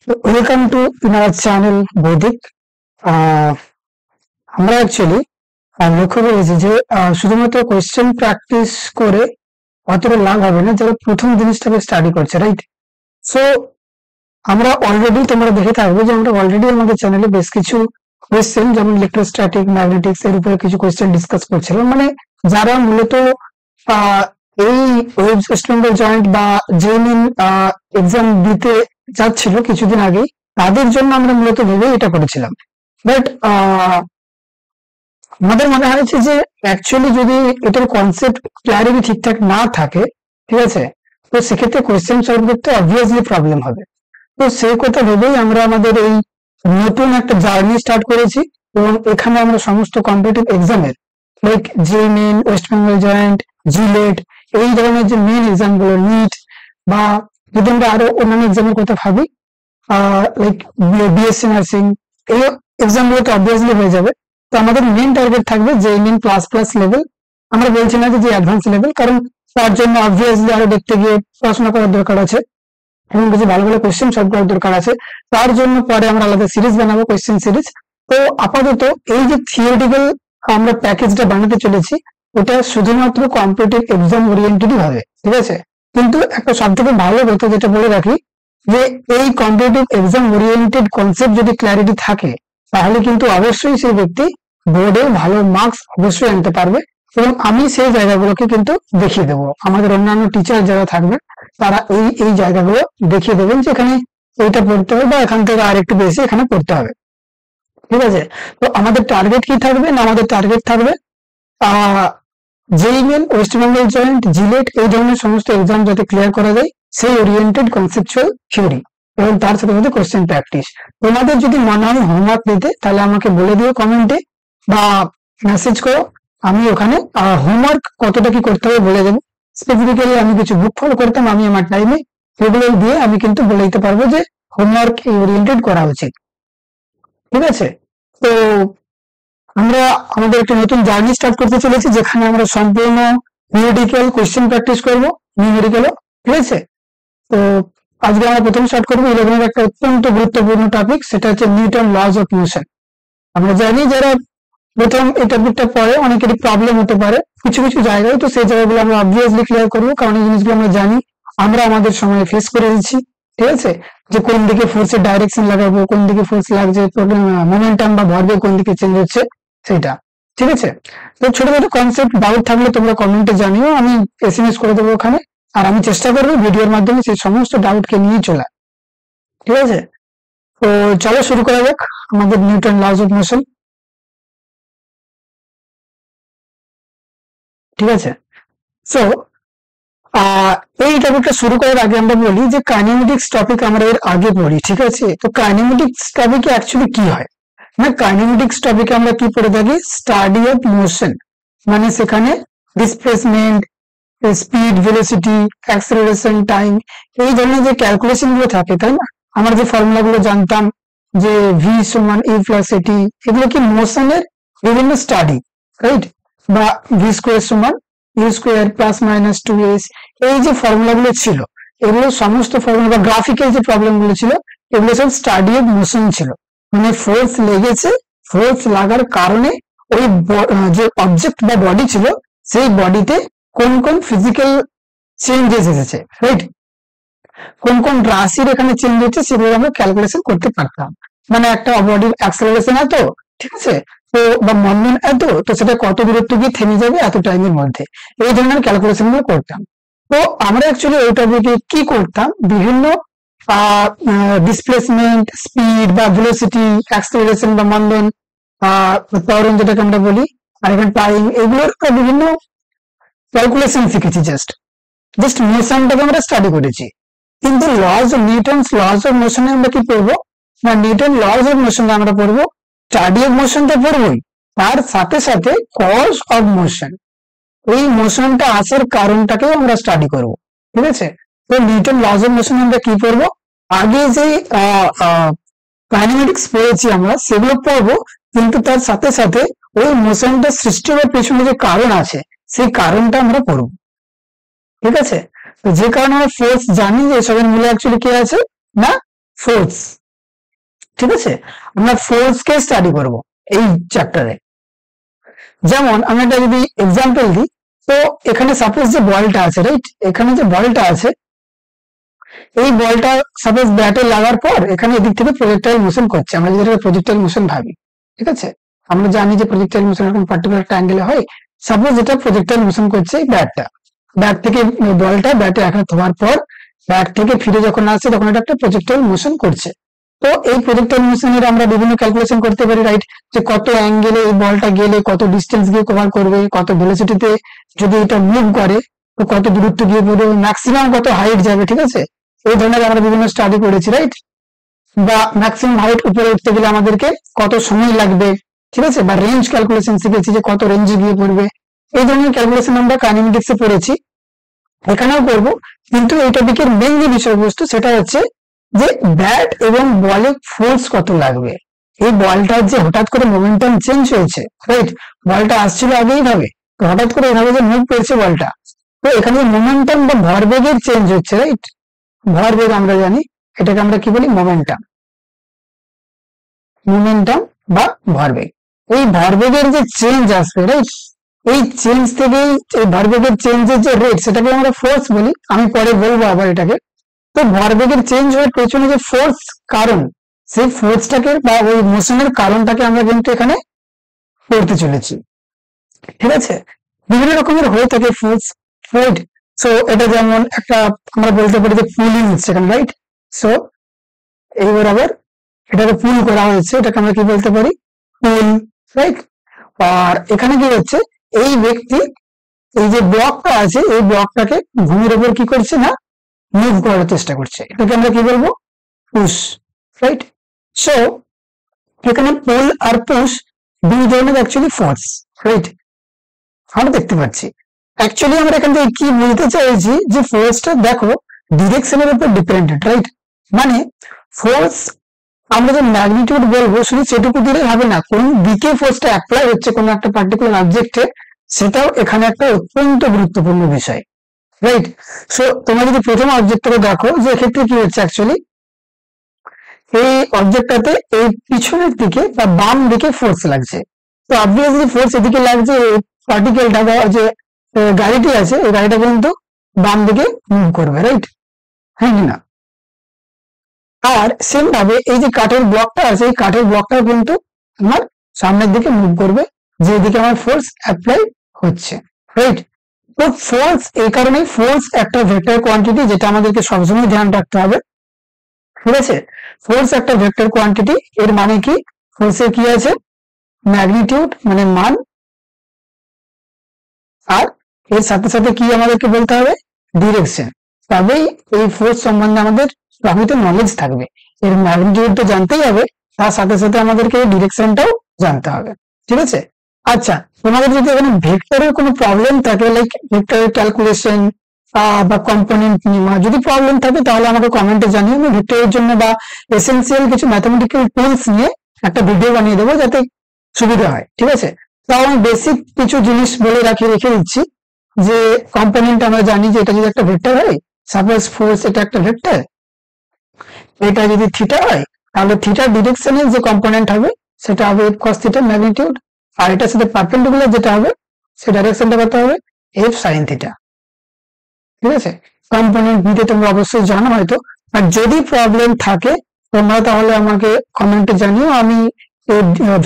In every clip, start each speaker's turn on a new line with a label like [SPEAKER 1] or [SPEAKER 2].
[SPEAKER 1] Welcome to in our channel Bodic. আমরা actually লক্ষ্য করেছি যে শুধুমাত্র কোয়েশ্চেন প্র্যাকটিস করে অতটা লাভ হবে না যারা প্রথম জিনিসটাকে স্টাডি করছে, রাইট? সো আমরা অলরেডি তোমরা দেখে থাকবে যে আমরা অলরেডি আমাদের চ্যানেলে বেশ কিছু কোয়েশ্চেন যেমন ইলেকট্রোস্ট্যাটিক, ম্যাগনেটিক্স এর উপরে কিছু কোয়েশ্চেন ডিসকাস করছিলাম। মানে যারা মূলত এই ওয়েস্ট বেঙ্গল জয়েন্ট বা জেএমএন এক্সাম দিতে যাচ্ছিল কিছুদিন আগেই, তাদের জন্য আমরা মূলত ভেবে এটা করেছিলাম। বাট আমাদের মনে হয়েছে যে অ্যাকচুয়ালি যদি এটার কনসেপ্ট ক্ল্যারিটি ঠিকঠাক না থাকে, ঠিক আছে, তো সেক্ষেত্রে কোয়েশ্চেন সলভ করতে অবভিয়াসলি প্রবলেম হবে। তো সেই কথা ভেবেই আমরা আমাদের এই নতুন একটা জার্নি স্টার্ট করেছি এবং এখানে আমরা সমস্ত কম্পিটিটিভ এক্সামের লাইক জেএমএন, ওয়েস্ট বেঙ্গল জয়েন্ট, জিলেট, এই ধরনের যে মেন এক্সাম গুলো, নিট বা যদি আমরা আরো অন্যান্য এক্সামের কথা ভাবি লাইক বিএসসি নার্সিং, এই এক্সাম গুলো তো অবভিয়াসলি হয়ে যাবে। তো আমাদের মেন টার্গেট থাকবে জেএমএন প্লাস প্লাস লেভেল। আমরা বলছি না যে অ্যাডভান্স লেভেল, কারণ তার জন্য অবভিয়াসলি আরো দেখতে গিয়ে পড়াশোনা করার দরকার আছে এবং কিছু ভালো ভালো কোয়েশ্চেন সলভ করার দরকার আছে। তার জন্য পরে আমরা আলাদা সিরিজ বানাবো, কোয়েশ্চেন সিরিজ। তো আপাতত এই যে থিওরিটিক্যাল আমরা প্যাকেজটা বানাতে চলেছি, ওটা শুধুমাত্র কম্পিটিটিভ এক্সাম ওরিয়েন্টেডই হবে, ঠিক আছে? কিন্তু একটা সব থেকে ভালো কথা যেটা বলে রাখি, যে এই কম্পিটিটিভ এক্সাম ওরিয়েন্টেড কনসেপ্ট যদি ক্ল্যারিটি থাকে, তাহলে কিন্তু অবশ্যই সেই ব্যক্তি বোর্ডে ভালো মার্কস অবশ্যই আনতে পারবে। এবং আমি সেই জায়গাগুলোকে কিন্তু দেখিয়ে দেবো, আমাদের অন্যান্য টিচার যারা থাকবে তারা এই এই জায়গাগুলো দেখিয়ে দেবেন যে এখানে এইটা পড়তে হবে বা এখান থেকে আর একটু বেশি এখানে পড়তে হবে, ঠিক আছে? তো আমাদের টার্গেট কি থাকবে না, আমাদের টার্গেট থাকবে JEE Main, West Bengal joint, JELET, এই ধরনের সমস্ত এক্সাম যাতে ক্লিয়ার করা যায় সেই ওরিয়েন্টেড কনসেপচুয়াল থিওরি এবং তার সাথে সাথে কোয়েশ্চেন প্র্যাকটিস। তোমাদের যদি মনে হয় হোমওয়ার্ক দিতে, তাহলে আমাকে বলে দিও কমেন্টে বা মেসেজ করো, আমি ওখানে হোমওয়ার্ক কতটা কি করতে হবে বলে দেবো। স্পেসিফিক্যালি আমি কিছু বুক ফলো করতাম, আমি আমার টাইমে এগুলো দিয়ে আমি কিন্তু বলে দিতে পারবো যে হোমওয়ার্ক এই ওরিয়েন্টেড করা উচিত, ঠিক আছে? তো আমরা আমাদের একটা নতুন জার্নি স্টার্ট করতে চলেছি, যেখানে আমরা সম্পূর্ণ থিওরিটিক্যাল কোয়েশ্চেন প্র্যাকটিস করবো, নিউমেরিক্যালও, ঠিক আছে? তো আজকে আমরা প্রথম স্টার্ট করবো 11 এর একটা অত্যন্ত গুরুত্বপূর্ণ টপিক, সেটা হচ্ছে নিউটন লজ অফ মোশন। আমরা জানি যারা প্রথম এই টপিকটা পড়ে অনেকেরই প্রবলেম হতে পারে কিছু কিছু জায়গায়, তো সেই জায়গাগুলো আমরা অবভিয়াসলি ক্লিয়ার করবো, কারণ এই জিনিসগুলো আমরা জানি, আমরা আমাদের সময় ফেস করে এসেছি, ঠিক আছে? যে কোন দিকে ফোর্সের ডাইরেকশন লাগাবো, কোন দিকে ফোর্স লাগছে, মোমেন্টাম বা ভরবেগ কোন দিকে চেঞ্জ হচ্ছে, সেটা, ঠিক আছে? তো ছোট ছোট কনসেপ্ট ডাউট থাকলে তোমরা কমেন্টে জানিও, আমি এসএমএস করে দেবো ওখানে, আর আমি চেষ্টা করবো ভিডিওর মাধ্যমে সেই সমস্ত ডাউটকে নিয়ে চলা, ঠিক আছে? তো চলো শুরু করা যাক আমাদের নিউটন লজ অফ মোশন, ঠিক আছে? সো এই টপিকটা শুরু করার আগে আমরা বলি যে কাইনেমেটিক্স টপিক আমরা এর আগে পড়ি, ঠিক আছে? তো কাইনেমেটিক্স টপিকে অ্যাকচুয়ালি কি হয় না, কাইনেমেটিক্স টপিকে আমরা কি পড়ে থাকি, স্টাডি অফ মোশন, মানে সেখানে displacement, speed, velocity, acceleration, time, এই ধরনের যে ক্যালকুলেশন গুলো থাকে, তাই না? আমরা যে ফর্মুলা গুলো জানতাম যে ভি সমান ইউ প্লাস এটি, এগুলো কি মোশনের বিভিন্ন স্টাডি, রাইট? বা ভি স্কোয়ার সমান U square plus minus 2s, এই যে ফর্মুলা গুলো ছিল, এগুলো সমস্ত ফর্মুলা বা গ্রাফিক্যাল যে প্রবলেম গুলো ছিল, এগুলো সব স্টাডি অফ মোশন ছিল। মানে ফোর্স লেগেছে, ফোর্স লাগার কারণে ওই যে অবজেক্ট বা বডি ছিল, সেই বডিতে কোন কোন ফিজিক্যাল চেঞ্জেস এসেছে, রাইট? কোন কোন রাশির এখানে চেঞ্জ হচ্ছে সেগুলো আমরা ক্যালকুলেশন করতে পারতাম। মানে একটা বডির অ্যাক্সেলারেশন এত, ঠিক আছে, তো বা মন্দন এত, তো সেটা কত দূরত্ব গিয়ে থেমে যাবে এত টাইমের মধ্যে, এই ধরনের ক্যালকুলেশন গুলো করতাম। তো আমরা অ্যাকচুয়ালি ওই টপিকে কি করতাম, বিভিন্ন ডিসপ্লেসমেন্ট, স্পিড বা ভেলোসিটি, অ্যাক্সেলারেশন বা মন্দন, ত্বরণ যেটাকে আমরা বলি, আর এখানে টাইম, এগুলোর বিভিন্ন ক্যালকুলেশন শিখেছি। জাস্ট জাস্ট মোশনটাকে আমরা স্টাডি করেছি। কিন্তু নিউটনস লজ অফ মোশনে আমরা কি পড়বো না, নিউটন লজ অফ মোশন আমরা পড়বো, স্টাডি অফ মোশনটা পড়বোই, তার সাথে সাথে কজ অফ মোশন, এই মোশনটা আসার কারণটাকেও আমরা স্টাডি করব, ঠিক আছে? তো নিউটন লজ অফ মোশন আমরা কি পড়বো, আগে যে কাইনেমেটিক্স পড়েছি আমরা সেগুলো পড়বো, কিন্তু তার সাথে সাথে ওই মোশনটা সৃষ্টি হওয়ার পেছনে যে কারণ আছে সেই কারণটা আমরা পড়বো, ঠিক আছে? তো যে কারণে আমরা ফোর্স জানি যে এসবের মূলে অ্যাকচুয়ালি কি আছে না, ফোর্স, ঠিক আছে, আমরা ফোর্স কে স্টাডি করব এই চ্যাপ্টারে। যেমন আমি একটা যদি এক্সাম্পল দিই, তো এখানে সাপোজ যে বলটা আছে, রাইট, এখানে যে বলটা আছে, এই বলটা সাপোজ ব্যাটে লাগার পর এখানে এদিক থেকে প্রজেক্টাইল মোশন করছে, আমরা যেটা প্রজেক্টাইল মোশন ভাবি, ঠিক আছে, আমরা জানি যে প্রজেক্টাইল মোশন এরকম পার্টিকুলার একটা অ্যাঙ্গেলে হয়। সাপোজ এটা প্রজেক্টাইল মোশন করছে এই ব্যাটটা, ব্যাট থেকে বলটা ব্যাটে আঘাত হওয়ার পর ব্যাট থেকে ফিরে যখন আসছে তখন এটা একটা প্রজেক্টাইল মোশন করছে। তো এই প্রজেক্টাইল মোশনের আমরা বিভিন্ন ক্যালকুলেশন করতে পারি, রাইট, যে কত অ্যাঙ্গেলে এই বলটা গেলে কত ডিস্টেন্স গিয়ে কভার করবে, কত ভেলোসিটিতে যদি এটা মুভ করে তো কত দূরত্ব গিয়ে পড়বে, ম্যাক্সিমাম কত হাইট যাবে, ঠিক আছে, এই ধরনের আমরা বিভিন্ন স্টাডি করেছি, রাইট, বা ম্যাক্সিমাম হাইট উপরে উঠতে গেলে আমাদেরকে কত সময় লাগবে, ঠিক আছে, বা রেঞ্জ ক্যালকুলেশন শিখেছি যে কত রেঞ্জে গিয়ে পড়বে, এই ধরনের ক্যালকুলেশন আমরা কাইনেমেটিক্সে পড়েছি, এখানেও করব। কিন্তু এই টপিকের মেইন যে বিষয়বস্তু সেটা হচ্ছে যে ব্যাট এবং বলে ফোর্স কত লাগবে, এই বলটার যে হঠাৎ করে মোমেন্টাম চেঞ্জ হয়েছে, রাইট, বলটা আসছিল আগে এইভাবে, তো হঠাৎ করে এইভাবে যে মুভ করছে বলটা, তো এখানে মোমেন্টাম বা ভরবেগের চেঞ্জ হচ্ছে, রাইট, ভরবেগ আমরা জানি এটাকে আমরা কি বলি, মোমেন্টাম, মোমেন্টাম বা ভরবেগ, এই ভরবেগের যে চেঞ্জ আসবে, রাইট, এই চেঞ্জ থেকেই এই ভরবেগের চেঞ্জের যে রেট সেটাকে আমরা ফোর্স বলি, আমি পরে বলবো আবার এটাকে। তো ভরবেগের চেঞ্জ হওয়ার পেছনে যে ফোর্স কারণ, সেই ফোর্সটাকে বা ওই মোশনের কারণটাকে আমরা কিন্তু এখানে পড়তে চলেছি, ঠিক আছে, বিভিন্ন রকমের হয়ে থাকে ফোর্স, রাইট। সো এটা যেমন একটা আমরা বলতে পারি যে পুলিং হচ্ছে এখানে, রাইট, সো এইবার আবার এটাকে পুল করা হয়েছে, এটাকে আমরা কি বলতে পারি, পুল, রাইট। আর এখানে কি হচ্ছে, এই ব্যক্তি এই যে ব্লকটা আছে এই ব্লকটাকে ভূমির উপর কি করছে না মুভ করার চেষ্টা করছে, এটাকে আমরা কি বলবো, পুশ, রাইট। সো এখানে পুল আর পুশ দুই ধরনের অ্যাকচুয়ালি ফোর্স, রাইট, আমরা দেখতে পাচ্ছি। অ্যাকচুয়ালি আমরা এখান থেকে কি বলতে চাইছি যে ফোর্সটা দেখো ডিরেকশনের উপর ডিপেন্ডেন্ট, রাইট, মানে ফোর্স আমরা যে ম্যাগনিটিউড বলবো শুধু সেটুকু দিলেই হবে না, কোন দিকে ফোর্সটা অ্যাপ্লাই হচ্ছে কোনো একটা পার্টিকুলার অবজেক্টে, সেটাও এখানে একটা অত্যন্ত গুরুত্বপূর্ণ বিষয়, রাইট। সো তোমরা যদি প্রথম অবজেক্টটাকে দেখো যে এক্ষেত্রে কি হচ্ছে, অ্যাকচুয়ালি এই অবজেক্টটাতে এই পিছনের দিকে বা বাম দিকে ফোর্স লাগছে, তো অবভিয়াসলি ফোর্স এদিকে লাগছে, এই পার্টিকেলটা বা যে গাড়িটি আছে এই গাড়িটা কিন্তু বাম দিকে মুভ করবে, রাইট, হ্যাঁ না। আর সেম ভাবে এই যে কাঠের ব্লকটা আছে এই কাঠের ব্লকটাও কিন্তু আমার সামনের দিকে মুভ করবে যেদিকে আমার ফোর্স অ্যাপ্লাই হচ্ছে, রাইট। তো ফোর্স এই কারণে ফোর্স একটা ভেক্টর কোয়ান্টিটি, যেটা আমাদেরকে সবসময় ধ্যান রাখতে হবে, ঠিক আছে, ফোর্স একটা ভেক্টর কোয়ান্টিটি, এর মানে কি, ফোর্সের কি আছে ম্যাগনিটিউড মানে মান, আর এর সাথে সাথে কি আমাদেরকে বলতে হবে, ডিরেকশন, তবেই এই ফোর্স সম্বন্ধে আমাদের প্রকৃত নলেজ থাকবে। এর ম্যাগনিটিউড তো জানতেই হবে, তার সাথে সাথে আমাদেরকে ডিরেকশনটাও জানতে হবে, ঠিক আছে। আচ্ছা, তোমাদের যদি এখানে ভেক্টরের কোনো প্রবলেম থাকে, লাইক ভেক্টরের ক্যালকুলেশন বা কম্পোনেন্ট নির্ণয় যদি প্রবলেম থাকে তাহলে আমাকে কমেন্টে জানিয়ে আমি ভেক্টরের জন্য বা এসেন্সিয়াল কিছু ম্যাথমেটিক্যাল টুলস নিয়ে একটা ভিডিও বানিয়ে দেবো যাতে সুবিধা হয়, ঠিক আছে। তো আমি বেসিক কিছু জিনিস বলে রেখে দিচ্ছি, যে কম্পোনেন্ট আমরা জানি যে এটা যদি একটা ভেক্টর হয়, সাপোজ ফোর্স এটা একটা ভেক্টর, এটা যদি থিটা হয় তাহলে থিটার ডিরেকশনের যে কম্পোনেন্ট হবে সেটা হবে এফ কস থিটা ম্যাগনিটিউড, আর এটার সাথে পারপেন্ডিকুলার যেটা হবে সে ডাইরেকশনটা কত হবে এফ সাইন থিটা, ঠিক আছে। কম্পোনেন্ট নিতে তোমরা অবশ্যই জানো হয়তো, আর যদি প্রবলেম থাকে তোমরা তাহলে আমাকে কমেন্টে জানিও, আমি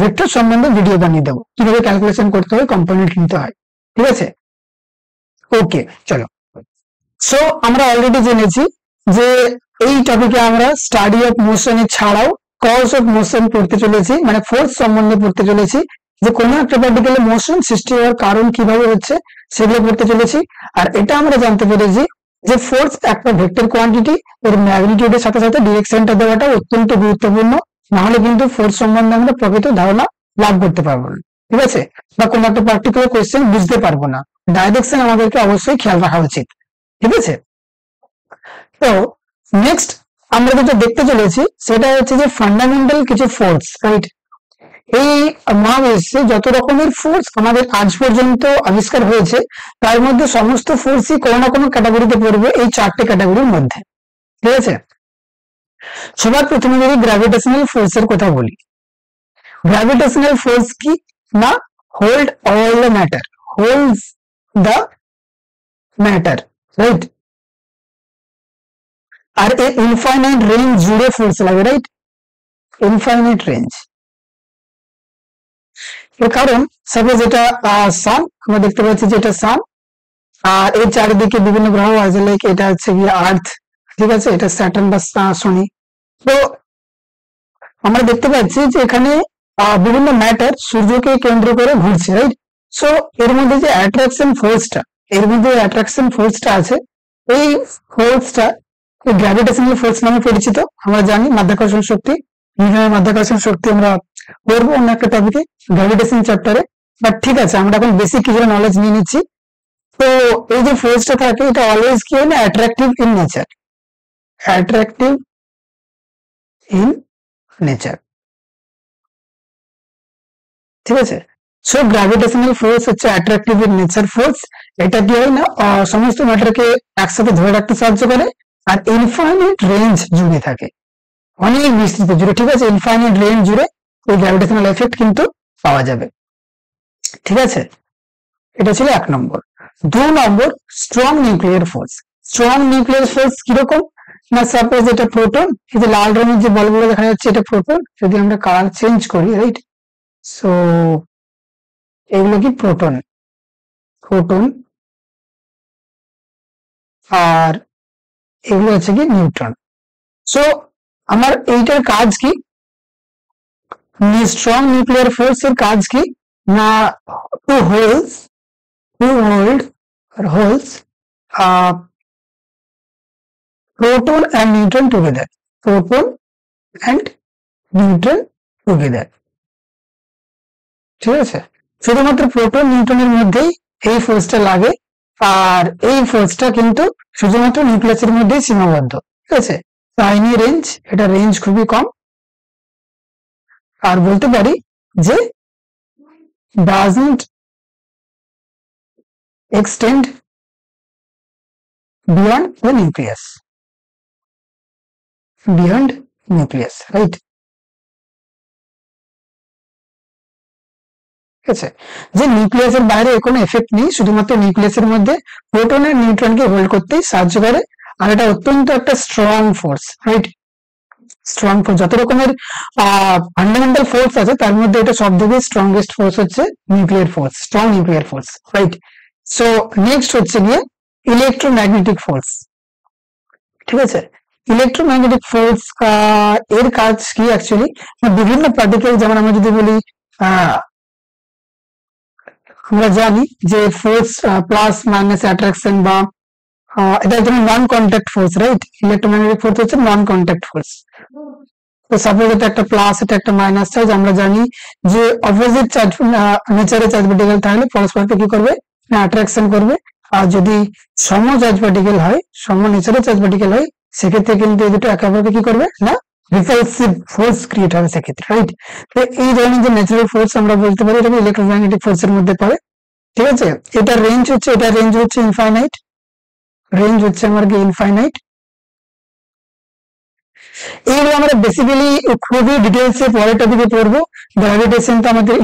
[SPEAKER 1] ভেক্টর সম্বন্ধে ভিডিও বানিয়ে দেবো কিভাবে ক্যালকুলেশন করতে হয়, কম্পোনেন্ট নিতে হয়, ঠিক আছে। ওকে, চলো। সো আমরা অলরেডি জেনেছি যে এই টপিকে আমরা স্টাডি অফ মোশন ছাড়াও কজ অফ মোশন পড়তে চলেছি, মানে ফোর্স সম্বন্ধে পড়তে চলেছি, যে কোনো একটা পার্টিকুলার মোশন সৃষ্টি হওয়ার কারণ কিভাবে হচ্ছে সেগুলো পড়তে চলেছি। আর এটা আমরা জানতে পেরেছি যে ফোর্স একটা ভেক্টর কোয়ান্টিটি, এর ম্যাগনিটিউডের সাথে সাথে ডিরেকশনটা দেওয়াটা অত্যন্ত গুরুত্বপূর্ণ, নাহলে কিন্তু ফোর্স সম্বন্ধে আমরা প্রকৃত ধারণা লাভ করতে পারবো না, ঠিক আছে, বা কোনো একটা পার্টিকুলার কোয়েশ্চেন বুঝতে পারবো না, ডাইরেকশন আমাদেরকে অবশ্যই খেয়াল রাখা উচিত, ঠিক আছে। তো নেক্সট আমরা যেটা দেখতে চলেছি সেটা হচ্ছে যে ফান্ডামেন্টাল কিছু ফোর্স, রাইট। এই মহাবিশ্বে যত রকমের ফোর্স আমাদের আজ পর্যন্ত আবিষ্কার হয়েছে তার মধ্যে সমস্ত ফোর্সই কোনো না কোনো ক্যাটাগরিতে পড়বে এই চারটে ক্যাটাগরির মধ্যে, ঠিক আছে। সবার প্রথমে যদি গ্র্যাভিটেশনাল ফোর্সের কথা বলি, গ্র্যাভিটেশনাল ফোর্স কি না, hold all the matter, holds the matter, right. আর এর ইনফাইনাইট রেঞ্জ জুড়ে ফোর্স লাগে, রাইট, ইনফাইনাইট রেঞ্জ। এর কারণ সাপোজ এটা সান, আমরা দেখতে পাচ্ছি যে এটা সান, আর এর চারিদিকে বিভিন্ন গ্রহ আছে, লাইক এটা হচ্ছে গিয়ে আর্থ, ঠিক আছে, এটা স্যাটার্ন বা শনি। তো আমরা দেখতে পাচ্ছি যে এখানে বিভিন্ন ম্যাটার সূর্যকে কেন্দ্র করে ঘুরছে, রাইট। সো এর মধ্যে যে অ্যাট্রাকশন ফোর্সটা, এর মধ্যে অ্যাট্রাকশন ফোর্সটা আছে, এই ফোর্সটা গ্র্যাভিটেশনাল ফোর্স নামে পরিচিত। আমরা জানি মাধ্যাকর্ষণ শক্তি, নিউটনের মাধ্যাকর্ষণ শক্তি আমরা পড়বো অন্য একটা টপিকে, গ্র্যাভিটেশন চ্যাপ্টারে। বাট ঠিক আছে, আমরা এখন বেসিক কিছু নলেজ নিয়ে নিচ্ছি। তো এই যে ফোর্সটা থাকে, এটা অলওয়েজ কি হয় না, attractive in nature, attractive in nature, ঠিক আছে। সো গ্র্যাভিটেশনাল ফোর্স হচ্ছে অ্যাট্রাকটিভ ইন নেচার ফোর্স। এটা কি হয় না, সমস্ত ম্যাটারকে একসাথে ধরে রাখতে সাহায্য করে, আর ইনফাইনাইট রেঞ্জ জুড়ে থাকে, অনেক বিস্তৃত জুড়ে, ঠিক আছে, ইনফাইনাইট রেঞ্জ জুড়ে ওই গ্র্যাভিটেশনাল এফেক্ট কিন্তু পাওয়া যাবে, ঠিক আছে। এটা ছিল 1 নম্বর। 2 নম্বর, strong nuclear force. Strong nuclear force কিরকম না, সাপোজ এটা প্রোটন, এই যে লাল রঙের যে বলগুলো দেখা যাচ্ছে এটা প্রোটন, যদি আমরা কালার চেঞ্জ করি, রাইট, সো এগুলো কি প্রোটন, প্রোটন, আর এগুলো হচ্ছে কি নিউট্রন। সো আমার এইটার কাজ কি, স্ট্রং নিউক্লিয়ার ফোর্স এর কাজ কি না, to hold holds proton and neutron together, proton and neutron together, ঠিক আছে। শুধুমাত্র প্রোটন নিউট্রনের মধ্যেই এই ফোর্সটা লাগে, আর এই ফোর্সটা কিন্তু শুধুমাত্র নিউক্লিয়াসের মধ্যেই সীমাবদ্ধ, ঠিক আছে। টাইনি রেঞ্জ, এটা রেঞ্জ খুবই কম, আর বলতে পারি যে doesn't extend beyond the nucleus, beyond nucleus, right. ঠিক আছে, যে নিউক্লিয়াসের বাইরে কোনো এফেক্ট নেই, শুধুমাত্র নিউক্লিয়াসের মধ্যে প্রোটন আর নিউট্রনকে হোল্ড করতেই সাহায্য করে, আর এটা অত্যন্ত একটা strong force, right. Strong force, যত রকমের ফান্ডামেন্টাল ফোর্স আছে তার মধ্যে এটা সব থেকে স্ট্রংগেস্ট ফোর্স হচ্ছে nuclear force, strong nuclear force, right. So next হচ্ছে গিয়ে ইলেকট্রোম্যাগনেটিক ফোর্স, ঠিক আছে। ইলেকট্রোম্যাগনেটিক ফোর্স এর কাজ কি অ্যাকচুয়ালি, বিভিন্ন পার্টিকেল, যেমন আমরা যদি বলি আমরা জানি যে ফোর্স প্লাস মাইনাস অ্যাট্রাকশন বা এটা একদম নন contact force, right. Electromagnetic force হচ্ছে নন কন্ট্যাক্ট ফোর্স। তো সাপোজ এটা একটা প্লাস, এটা একটা মাইনাস চার্জ, আমরা জানি যে অপোজিট চার্জ নেচারে চার্জ পার্টিকেল থাকলে পরস্পরকে কি করবে না, অ্যাট্রাকশন করবে। আর যদি সম চার্জ পার্টিকেল হয়, সম নেচারে চার্জ পার্টিকেল হয়, সেক্ষেত্রে কিন্তু এই দুটো একে অপরকে কি করবে না, রিপালসিভ ফোর্স ক্রিয়েট হবে সেক্ষেত্রে, রাইট। তো এই ধরনের যে ন্যাচারাল ফোর্স আমরা বলতে পারি এটা ইলেকট্রোম্যাগনেটিক ফোর্সের মধ্যে পড়ে, ঠিক আছে। এটার রেঞ্জ হচ্ছে ইনফাইনাইট, রেঞ্জ হচ্ছে আমার কি ইনফাইনাইট। এইগুলো আমরা বেসিক্যালি খুবই ডিটেলস এ পরের টপিকে পড়বো। গ্র্যাভিটেশন তো আমাদের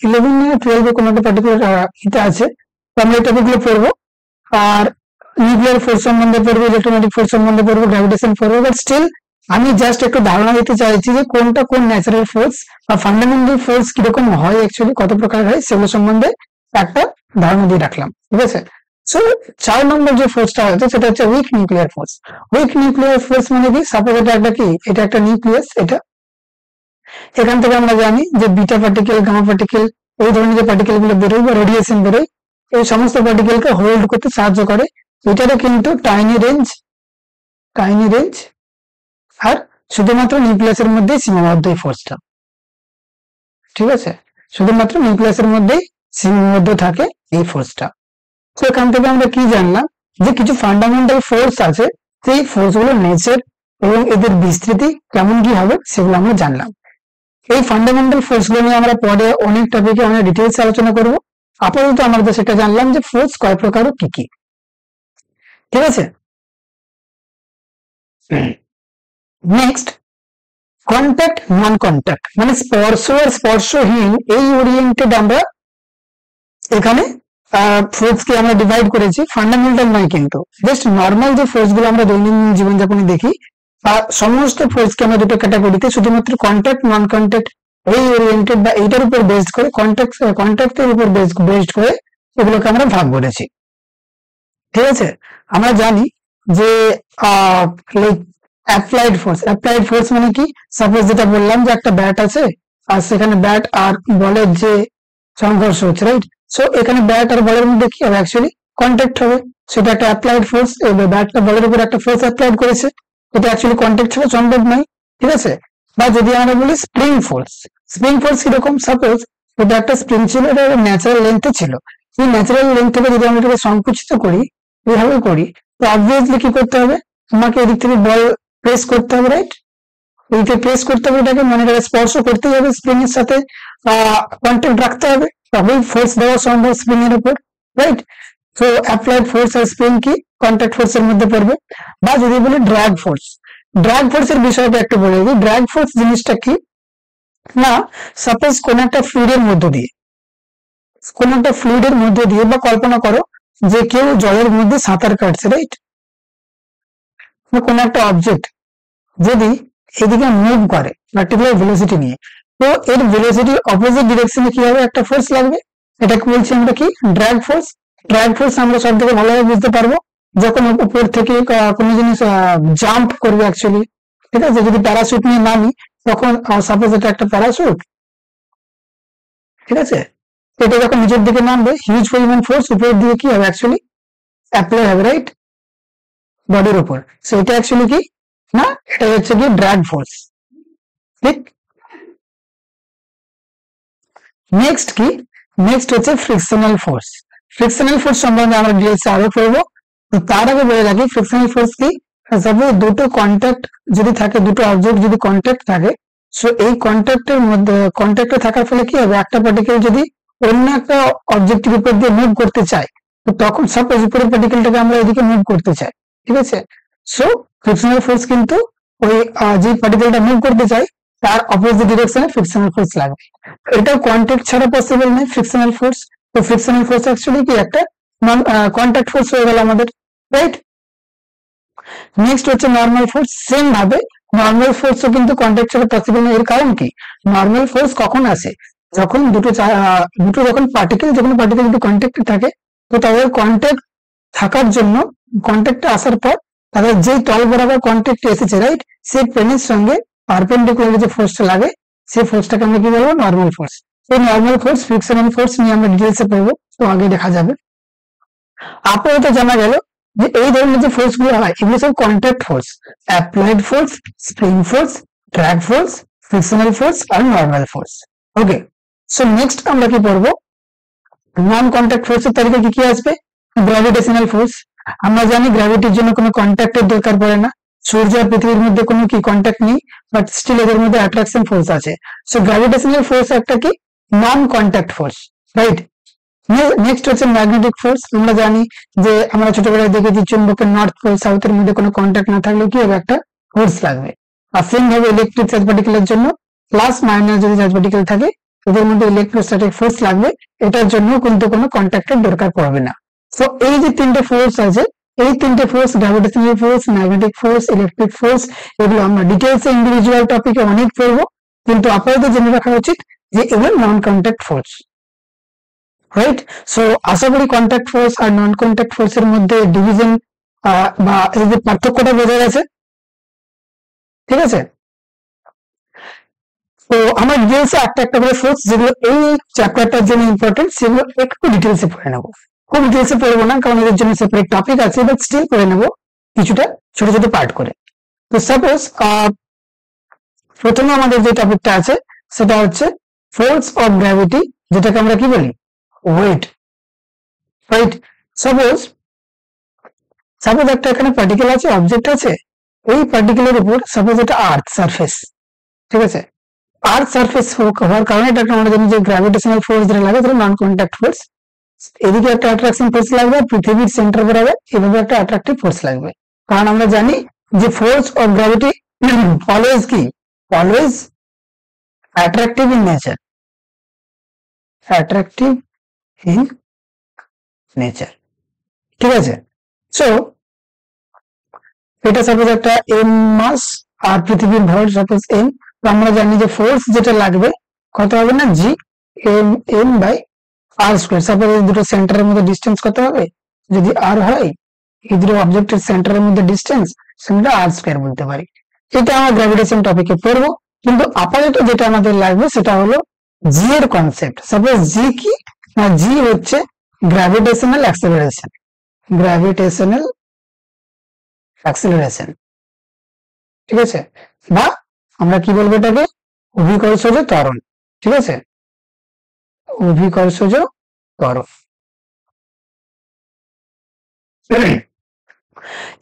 [SPEAKER 1] 11 না 12 কোনো একটা পার্টিকুলার এটা আছে, তো আমরা এই টপিকগুলো পড়বো। আর নিউক্লিয়ার ফোর্স সম্বন্ধে পড়বো, ইলেকট্রোম্যাগনেটিক ফোর্স সম্বন্ধে পড়বো, গ্র্যাভিটেশন পড়বো। বাট স্টিল আমি জাস্ট একটু ধারণা দিতে চাইছি যে কোনটা কোন ন্যাচারাল ফোর্স বা ফান্ডামেন্টাল ফোর্স কিরকম হয়, অ্যাকচুয়ালি কত প্রকার হয়, সেগুলো সম্বন্ধে একটা ধারণা দিয়ে রাখলাম, ঠিক আছে। সো 4 নম্বর যে ফোর্সটা হচ্ছে সেটা হচ্ছে week nuclear force. Week nuclear force মানে কি, সাপোজ এটা একটা কি, এটা একটা নিউক্লিয়াস, এটা এখান থেকে আমরা জানি যে বিটা পার্টিকেল, গামা পার্টিকেল, এই ধরনের যে পার্টিকেল গুলো বেরোয় বা রেডিয়েশন বেরোয়, এই সমস্ত পার্টিকেলকে হোল্ড করতে সাহায্য করে। এটারও কিন্তু টাইনি রেঞ্জ, আর শুধুমাত্র নিউক্লিয়াসের মধ্যেই সীমাবদ্ধ এই ফোর্সটা, ঠিক আছে। শুধুমাত্র নিউক্লিয়াসের মধ্যেই সীমাবদ্ধ থাকে এই ফোর্সটা। তো এখান থেকে আমরা কি জানলাম যে কিছু ফান্ডামেন্টাল ফোর্স আছে, সেই ফোর্স গুলোর নেচার এবং এদের বিস্তৃতি কেমন কি হবে সেগুলো আমরা জানলাম। এই ফান্ডামেন্টাল ফোর্স গুলো নিয়ে আমরা পরে অনেক টপিকে অনেক ডিটেলস আলোচনা করব। আপাতত আমরা সেটা জানলাম যে ফোর্স কয় প্রকার ও কি কি, ঠিক আছে। নেক্সট কন্ট্যাক্ট নন কন্ট্যাক্ট, মানে স্পর্শ আর স্পর্শহীন এই ওরিয়েন্টেড আমরা এখানে ফোর্সকে আমরা ডিভাইড করেছি, ফান্ডামেন্টাল নয় কিন্তু, জাস্ট নর্মাল যে ফোর্স গুলো আমরা দৈনন্দিন জীবনযাপনে দেখি সমস্ত ফোর্সকে আমরা দুটো ক্যাটাগরিতে শুধুমাত্র কন্ট্যাক্ট নন কন্ট্যাক্ট এই ওরিয়েন্টেড বা এইটার উপর বেসড করে কন্ট্যাক্টের উপর বেসড করে এগুলোকে আমরা ভাগ করেছি। ঠিক আছে, আমরা জানি যে অ্যাপ্লাইড ফোর্স মানে কি, সাপোজ যেটা বললাম যে একটা ব্যাট আছে আর সেখানে ব্যাট আর বলের যে সংঘর্ষ হচ্ছে, রাইট? সো এখানে ব্যাট আর বলের মধ্যে কি হবে, অ্যাকচুয়ালি কন্ট্যাক্ট হবে, সেটা একটা অ্যাপ্লাইড ফোর্স। ব্যাটটা বলের উপর একটা ফোর্স অ্যাপ্লাইড করেছে, এটা অ্যাকচুয়ালি কন্ট্যাক্ট ছাড়া সম্ভব নয়। ঠিক আছে, বা যদি আমরা বলি স্প্রিং ফোর্স কিরকম, সাপোজ এটা একটা স্প্রিং ছিল, এটা ন্যাচারাল লেন্থে ছিল, এই ন্যাচারাল লেন্থ থেকে যদি আমরা এটাকে সংকুচিত করি, এইভাবে করি, তো অবভিয়াসলি কি করতে হবে, আমাকে এদিক থেকে বল প্রেস করতে হবে, রাইট? এদিকে প্রেস করতে হবে এটাকে, মানে এটাকে স্পর্শ করতেই হবে, স্প্রিং এর সাথে কন্ট্যাক্ট রাখতে হবে, তবেই ফোর্স দেওয়া সম্ভব স্প্রিং এর উপর, রাইট? তো অ্যাপ্লাইড ফোর্স আর স্প্রিং কি কন্ট্যাক্ট ফোর্স এর মধ্যে পড়বে। বা যদি বলি ড্র্যাগ ফোর্সের বিষয়টা একটু বলে দিই। ড্র্যাগ ফোর্স জিনিসটা কি না, সাপোজ কোন একটা ফ্লুইডের মধ্যে দিয়ে বা কল্পনা করো যে কেউ জলের মধ্যে সাঁতার কাটছে, রাইট? কোন একটা অবজেক্ট যদি এদিকে মুভ করে পার্টিকুলার ভেলোসিটি নিয়ে, তো এর ভেলোসিটি অপোজিট ডিরেকশনে কি হবে, একটা ফোর্স লাগবে, এটাকে বলছি আমরা কি ড্র্যাগ ফোর্স আমরা সব থেকে ভালোভাবে বুঝতে পারবো যখন উপর থেকে কোনো জিনিস জাম্প করবে অ্যাকচুয়ালি। ঠিক আছে, যদি প্যারাশুট নিয়ে নামি তখন সাপোজ এটা একটা প্যারাশুট, ঠিক আছে, এটা যখন নিচের দিকে নামবে হিউজ পরিমাণ ফোর্স উপরের দিকে কি হবে, অ্যাকচুয়ালি অ্যাপ্লাই হবে, রাইট, বডির উপর। সো এটা অ্যাকচুয়ালি কি না, এটা হচ্ছে কি ড্র্যাগ ফোর্স। ঠিক, নেক্সট হচ্ছে ফ্রিকশনাল ফোর্স সম্বন্ধে আমরা ডিটেইলস আরো পড়বো। তো তার আগে বলে রাখি ফ্রিকশনাল ফোর্স কি, সাপোজ দুটো কন্ট্যাক্ট যদি থাকে, দুটো অবজেক্ট যদি কন্ট্যাক্ট থাকে, সো এই কন্ট্যাক্টে থাকার ফলে কি হবে, একটা পার্টিকেল যদি অন্য একটা অবজেক্টের উপর দিয়ে মুভ করতে চায়, তো তখন সাপোজ উপরের পার্টিকেলটাকে আমরা এদিকে মুভ করতে চাই, ঠিক আছে, সো ফ্রিকশনাল ফোর্স কিন্তু ওই যে পার্টিকেলটা মুভ করতে চায় তার অপোজিট ডিরেকশনে ফ্রিকশনাল ফোর্স লাগবে। এটাও কন্ট্যাক্ট ছাড়া পসিবল নয় ফ্রিকশনাল ফোর্স। তো ফ্রিকশনাল ফোর্স অ্যাকচুয়ালি কি একটা নন কন্ট্যাক্ট ফোর্স হয়ে গেল আমাদের, রাইট? নেক্সট হচ্ছে নর্মাল ফোর্স। সেম ভাবে নর্মাল ফোর্সও কিন্তু কন্ট্যাক্ট ছাড়া পসিবল নয়। এর কারণ কি, নর্মাল ফোর্স কখন আসে, যখন দুটো যখন পার্টিকেল যদি কন্ট্যাক্টে থাকে, তো তাদের কন্ট্যাক্ট থাকার জন্য কন্ট্যাক্টে আসার পর তাদের যেই তল বরাবর কন্ট্যাক্টে এসেছে, রাইট, সেই প্লেনের সঙ্গে পারপেন্ডিকুলার যে ফোর্সটা লাগে সেই ফোর্সটাকে আমরা কি বলবো, নর্মাল ফোর্স। এই নর্মাল ফোর্স ফ্রিকশনাল ফোর্স নিয়ে আমরা ডিটেলসে পড়বো, তো আগে দেখা যাবে। আপাতত জানা গেল যে এই ধরনের যে ফোর্স গুলো হয় এগুলো সব contact force, applied force, spring force, drag force, frictional force আর normal force. Okay, so next আমরা কি পড়বো, নন কন্ট্যাক্ট ফোর্সের তালিকা কি কি আসবে, গ্র্যাভিটেশনাল ফোর্স। আমরা জানি গ্র্যাভিটির জন্য কোনো কন্ট্যাক্টের দরকার পড়ে না, সূর্য আর পৃথিবীর মধ্যে কোনো কি কন্ট্যাক্ট নেই, বাট স্টিল এদের মধ্যে অ্যাট্রাকশন ফোর্স আছে। সো গ্র্যাভিটেশনাল ফোর্স একটা কি নন কন্ট্যাক্ট ফোর্স, রাইট? নেক্সট হচ্ছে ম্যাগনেটিক ফোর্স। আমরা জানি যে আমরা ছোটবেলায় দেখেছি চুম্বকের নর্থ পোল সাউথের মধ্যে কোনো কন্ট্যাক্ট না থাকলে কি হবে, একটা ফোর্স লাগবে। আর সেম ভাবে ইলেকট্রিক চার্জ পার্টিকেলের জন্য প্লাস মাইনাস যদি চার্জ পার্টিকেল থাকে এদের মধ্যে ইলেকট্রোস্ট্যাটিক ফোর্স লাগবে, এটার জন্য কিন্তু কোনো কন্ট্যাক্টের দরকার পড়বে না। তো এই যে তিনটে ফোর্স আছে, এই তিনটে force gravitational force, magnetic force, electric force, এগুলো আমরা ডিটেলসে ইন্ডিভিজুয়াল টপিকে অনেক পড়বো, কিন্তু আপাতত জেনে রাখা উচিত যে এগুলো non contact force, right? So আশা করি কন্ট্যাক্ট ফোর্স আর নন কন্ট্যাক্ট ফোর্স এর মধ্যে ডিভিশন বা এই যে পার্থক্যটা বোঝা গেছে, ঠিক আছে? তো আমরা ডিটেলসে একটা করে ফোর্স যেগুলো এই চ্যাপ্টারটার জন্য ইম্পর্টেন্ট সেগুলো একটু ডিটেলসে পড়ে নেবো। খুব ডিটেলসে পড়বো না কারণ এদের জন্য সেপারেট টপিক আছে, বাট স্টিল পড়ে নেবো কিছুটা ছোট ছোট পার্ট করে। তো সাপোজ প্রথমে আমাদের যে টপিকটা আছে সেটা হচ্ছে ফোর্স অফ গ্র্যাভিটি, যেটাকে আমরা কি বলি, ওয়েট, রাইট? সাপোজ একটা এখানে পার্টিকেল আছে, অবজেক্ট আছে, এই পার্টিকেলের উপর সাপোজ এটা আর্থ সারফেস, ঠিক আছে, আর্থ সারফেস হওয়ার কারণে এটাকে আমরা জানি যে গ্র্যাভিটেশনাল ফোর্স যেটা লাগে সেটা নন কন্ট্যাক্ট ফোর্স। এদিকে একটা অ্যাট্রাকশন ফোর্স লাগবে, পৃথিবীর সেন্টার বরাবর এভাবে একটা অ্যাট্রাকটিভ ফোর্স লাগবে, কারণ আমরা জানি যে ফোর্স অফ গ্র্যাভিটি অলওয়েজ কি, always attractive in nature, attractive in nature, ঠিক আছে। সো এটা সাপোজ একটা এম মাস আর পৃথিবীর ভর সাপোজ এম, তো আমরা জানি যে ফোর্স যেটা লাগবে কত হবে না, G M M by R square. Suppose এই দুটো সেন্টারের মধ্যে ডিস্টেন্স কত হবে, যদি আর হয়, এই দুটো অবজেক্টের সেন্টারের মধ্যে ডিস্টেন্স, সেটা আর স্কোয়ার বলতে পারি। এটা আমরা গ্র্যাভিটেশন টপিকে পড়বো, কিন্তু আপাতত যেটা আমাদের লাগবে সেটা হলো জি এর কনসেপ্ট। সাপোজ জি কি না, জি হচ্ছে গ্র্যাভিটেশনাল অ্যাক্সেলারেশন, গ্র্যাভিটেশনাল অ্যাক্সেলারেশন, ঠিক আছে, বা আমরা কি বলবো এটাকে, অভিকর্ষজ ত্বরণ, ঠিক আছে, অভিকর্ষজ ত্বরণ।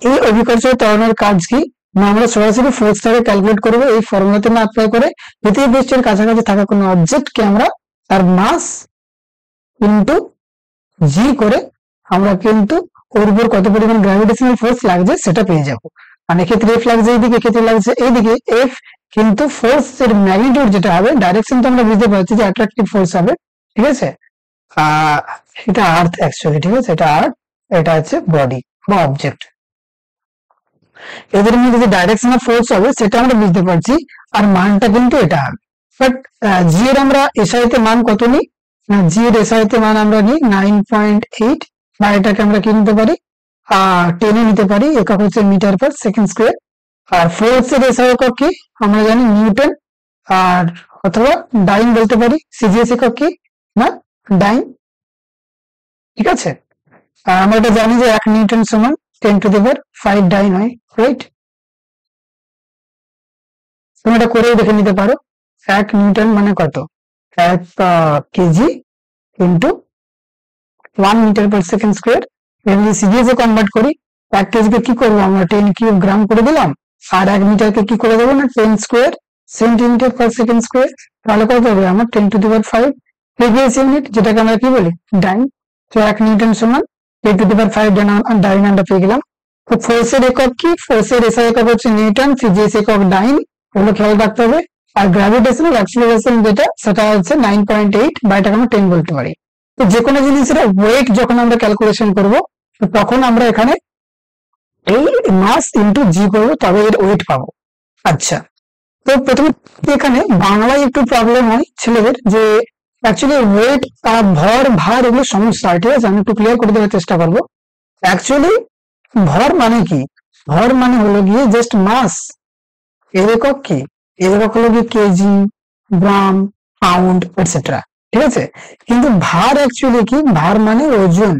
[SPEAKER 1] এই অভিকর্ষজ ত্বরণের কাজ কি না, আমরা সরাসরি ফোর্সটাকে ক্যালকুলেট করবো এই ফর্মুলাতে না অ্যাপ্লাই করে, পৃথিবী পৃষ্ঠের কাছাকাছি থাকা কোনো অবজেক্টকে আমরা তার মাস ইন্টু জি করে আমরা কিন্তু ওর উপর কত পরিমাণ গ্র্যাভিটেশনাল ফোর্স লাগছে সেটা পেয়ে যাবো। মানে এক্ষেত্রে এফ লাগছে এইদিকে, এক্ষেত্রে লাগছে এইদিকে এফ, কিন্তু ফোর্স এর ম্যাগনিটিউড যেটা হবে, ডাইরেকশন তো আমরা বুঝতে পারছি যে অ্যাট্রাকটিভ ফোর্স হবে, ঠিক আছে। এটা আর্থ অ্যাকচুয়ালি, ঠিক আছে, এটা আর্থ, এটা হচ্ছে বডি বা অবজেক্ট। এদের মধ্যে যে ডাইরেকশন অফ ফোর্স হবে সেটা আমরা বুঝতে পারছি, আর মানটা কিন্তু এটা হবে। বাট জি এর আমরা এসআইতে মান কত নিই না, জি এর এসআইতে মান আমরা নিই 9.8, বা এটাকে আমরা কি নিতে পারি, 10 নিতে পারি, একক হচ্ছে মিটার পার সেকেন্ড স্কোয়ার। আর ফোর্স এর এসআই একক কি আমরা জানি নিউটন, আর অথবা ডাইন বলতে পারি। সিজিএস একক কি না, ডাইন, ঠিক আছে। আমরা এটা জানি যে 1 নিউটন সমান 10⁵ ডাইন হয়, রাইট। তুমি এটা করেও দেখে নিতে পারো, 1 নিউটন মানে কত, 1 KG into 1 metre per second square. যদি সিজিএস এ কনভার্ট করি, 1 কেজিকে কি করবো আমরা 10 কিউব গ্রাম করে দিলাম, আর 1 মিটারকে কি করে দেবো না 10 স্কোয়ার সেন্টিমিটার পার সেকেন্ড স্কোয়ার, তাহলে কত হবে আমার 10⁵ প্রিভিয়াস ইউনিট, যেটাকে আমরা কি বলি ডাইন। তো 1 নিউটন সমান 10⁵ ডাইন আমরা পেয়ে গেলাম। তো ফোর্সের একক কি, ফোর্সের এসআই একক হচ্ছে নিউটন, সিজিএস একক ডাইন, ওগুলো খেয়াল রাখতে হবে। আর গ্র্যাভিটেশনাল অ্যাক্সিলারেশন যেটা, সেটা হচ্ছে 9.8, বা এটাকে আমরা 10 বলতে পারি। তো যে কোনো জিনিসের ওয়েট যখন আমরা ক্যালকুলেশন করব, তখন আমরা এখানে এই মাস ইন্টু জি করবো, তবে এর ওয়েট পাবো। আচ্ছা, তো প্রথমে এখানে বাংলায় একটু প্রবলেম হয় ছেলেদের, যে অ্যাকচুয়ালি ওয়েট, ভর, ভার এগুলো সমস্যা হয়, ঠিক আছে। আমি একটু ক্লিয়ার করে দেওয়ার চেষ্টা করবো। অ্যাকচুয়ালি ভর মানে কি, ভর মানে হলো গিয়ে জাস্ট মাস, এর একক কি, এর একক হলো গিয়ে কেজি, গ্রাম, পাউন্ড এটসেট্রা, ঠিক আছে। কিন্তু ভার অ্যাকচুয়ালি কি, ভার মানে ওজন,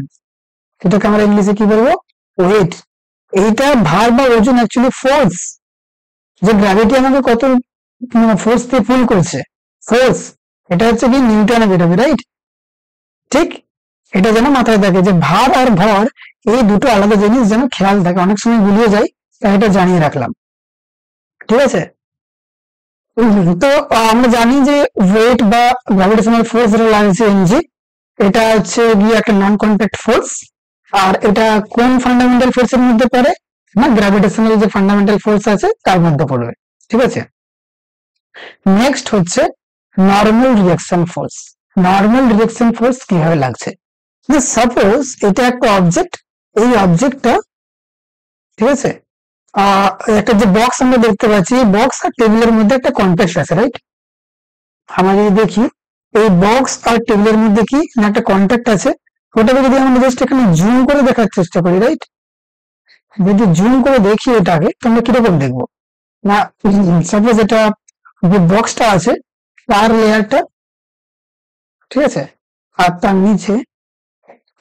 [SPEAKER 1] এটাকে আমরা ইংলিশে কি বলবো, ওয়েট। এইটা ভার বা ওজন অ্যাকচুয়ালি ফোর্স, যে গ্র্যাভিটি আমাকে কত ফোর্স দিয়ে পুল করছে, ফোর্স, এটা হচ্ছে কি নিউটনে বেরোবে, রাইট। ঠিক, এটা যেন মাথায় থাকে যে ভার আর ভর এই দুটো আলাদা জিনিস, যেন খেয়াল থাকে, অনেক সময় গুলিয়ে যায়, তাই এটা জানিয়ে রাখলাম, ঠিক আছে। তো আমরা জানি যে ওয়েট বা গ্র্যাভিটেশনাল ফোর্স যেটা লাগছে এমজি, এটা হচ্ছে গিয়ে একটা নন কন্ট্যাক্ট ফোর্স। আর এটা কোন ফান্ডামেন্টাল ফোর্সের মধ্যে পড়ে না, গ্র্যাভিটেশনাল যে ফান্ডামেন্টাল ফোর্স আছে তার মধ্যে পড়বে, ঠিক আছে। নেক্সট হচ্ছে normal reaction force. Normal reaction force কিভাবে লাগছে, যে সাপোজ এটা একটা অবজেক্ট, এই অবজেক্টটা, ঠিক আছে, একটা যে বক্স আমরা দেখতে পাচ্ছি, বক্স আর টেবিলের মধ্যে একটা কন্ট্যাক্ট আছে, রাইট। আমরা যদি দেখি এই বক্স আর টেবিলের মধ্যে কি না একটা কন্ট্যাক্ট আছে, ওটাকে যদি আমরা জাস্ট এখানে জুম করে দেখার চেষ্টা করি, রাইট, যদি জুম করে দেখি এটাকে, তোমরা কিরকম দেখবো না, সাপোজ এটা যে বক্সটা আছে তার লেয়ারটা, ঠিক আছে, আর তার নিচে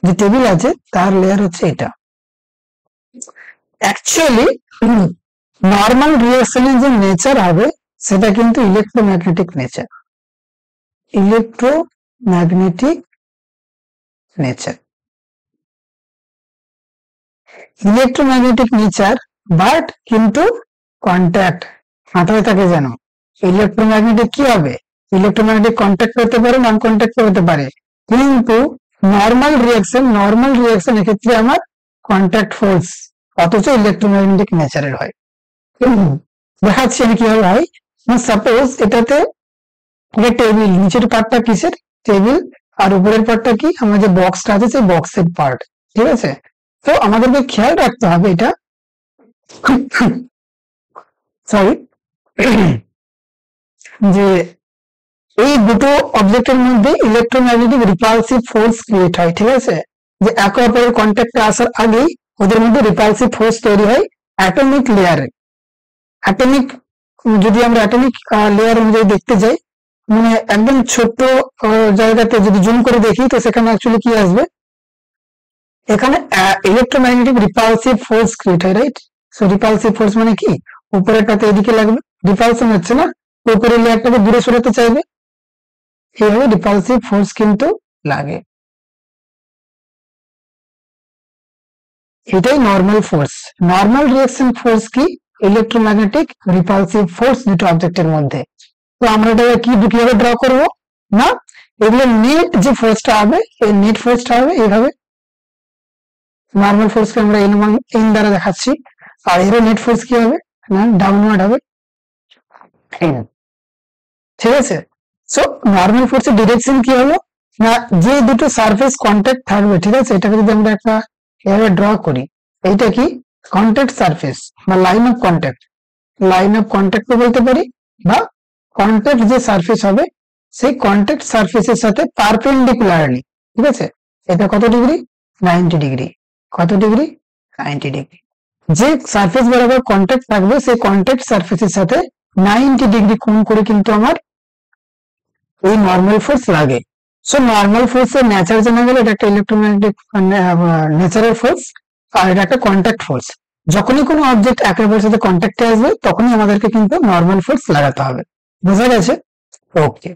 [SPEAKER 1] যে টেবিল আছে তার লেয়ার হচ্ছে এটা। অ্যাকচুয়ালি নর্মাল রিঅ্যাকশনের যে নেচার হবে সেটা কিন্তু electromagnetic nature, electromagnetic nature, electromagnetic nature, but কিন্তু কন্ট্যাক্ট, মাথায় থাকে যেন ইলেকট্রোম্যাগনেটিক কি হবে, ইলেকট্রোম্যাগনেটিক কন্ট্যাক্ট করতে পারে, নন কন্ট্যাক্ট করতে পারে, কিন্তু নর্মাল রিঅ্যাকশন এক্ষেত্রে আমার কন্ট্যাক্ট ফোর্স, অথচ ইলেকট্রোম্যাগনেটিক নেচারের হয়। দেখাচ্ছি আমি কিভাবে হয়। সাপোজ এটাতে এটা টেবিল, নিচের পার্টটা কিসের? টেবিল, আর উপরের পার্টটা কি? আমার যে বক্সটা আছে সেই বক্সের পার্ট, ঠিক আছে? তো আমাদেরকে খেয়াল রাখতে হবে এটা, সরি, যে এই দুটো অবজেক্টের মধ্যে ইলেকট্রোম্যাগনেটিক রিপালসিভ ফোর্স ক্রিয়েট হয়, ঠিক আছে? যে একে অপরের কন্ট্যাক্টে আসার আগেই ওদের মধ্যে রিপালসিভ ফোর্স তৈরি হয় অ্যাটমিক লেয়ারে। অ্যাটমিক, যদি আমরা অ্যাটমিক লেয়ার অনুযায়ী দেখতে যাই, মানে একদম ছোট্ট জায়গাতে যদি জুম করে দেখি, তো সেখানে অ্যাকচুয়ালি কি আসবে? এখানে ইলেকট্রোম্যাগনেটিক রিপালসিভ ফোর্স ক্রিয়েট হয়, রাইট? সো রিপালসিভ ফোর্স মানে কি? উপরেরটাতে এদিকে লাগবে, রিপালশন হচ্ছে না, উপরের লেয়ারটাকে দূরে সরাতে চাইবে, এইভাবে রিপালসিভ ফোর্স কিন্তু লাগে। এটাই normal force. Normal reaction force কি? ইলেকট্রোম্যাগনেটিক রিপালসিভ ফোর্স দুটো অবজেক্টের মধ্যে। তো আমরা এটা কি কিভাবে ড্র করব? না, এগুলো নেট যে ফোর্সটা হবে, এই নেট ফোর্সটা হবে এইভাবে। নর্মাল ফোর্সকে আমরা এন দ্বারা দেখাচ্ছি, আর এর নেট ফোর্স কি হবে? না, ডাউনওয়ার্ড হবে, ঠিক আছে? সো নর্মাল ফোর্সের ডিরেকশন কি হলো? না, যে দুটো সারফেস কন্ট্যাক্ট থাকবে, ঠিক আছে, এটাকে যদি আমরা একটা এভাবে ড্র করি, এইটা কি? কন্ট্যাক্ট সারফেস বা line of contact, line of contact বলতে পারি, বা কন্ট্যাক্ট যে সারফেস হবে সেই কন্ট্যাক্ট সারফেসের সাথে পারপেন্ডিকুলারলি, ঠিক আছে, এটা কত ডিগ্রি? 90 ডিগ্রি। কত ডিগ্রি? 90 ডিগ্রি। যে সারফেস বরাবর কন্ট্যাক্ট থাকবে সেই কন্ট্যাক্ট সারফেসের সাথে 90 ডিগ্রি কোণ করে কিন্তু আমার এই নর্মাল ফোর্স লাগে। সো নর্মাল ফোর্সের ন্যাচার জানা গেল, এটা একটা ইলেকট্রোম্যাগনেটিক ন্যাচারাল ফোর্স, আর এটা একটা কন্ট্যাক্ট ফোর্স। যখনই কোনো অবজেক্ট একে অপরের সাথে কন্ট্যাক্টে আসবে তখনই আমাদেরকে কিন্তু নর্মাল ফোর্স লাগাতে হবে। বোঝা গেছে? ওকে।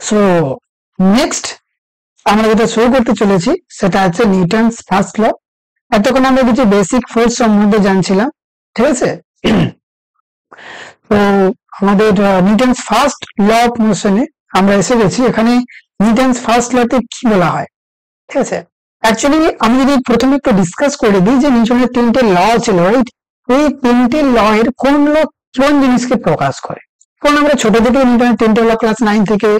[SPEAKER 1] সো নেক্সট আমরা যেটা শুরু করতে চলেছি সেটা হচ্ছে নিউটনস ফার্স্ট ল। এতক্ষণ আমরা কিছু বেসিক ফোর্স সম্বন্ধে জানছিলাম, ঠিক আছে? তো আমাদের নিউটনস ফার্স্ট ল অফ মোশনে আমরা এসে গেছি। এখানে নিউটনস ফার্স্ট লতে কি বলা হয়, ঠিক আছে? অ্যাকচুয়ালি আমি যদি প্রথমে একটু ডিসকাস করে দিই যে নিউটনের তিনটে ল ছিল, রাইট? এই তিনটে ল এর কোন ল কোন জিনিসকে প্রকাশ করে? কোন আমরা ছোট থেকে নিউটনের তিনটে ল ক্লাস 9 থেকে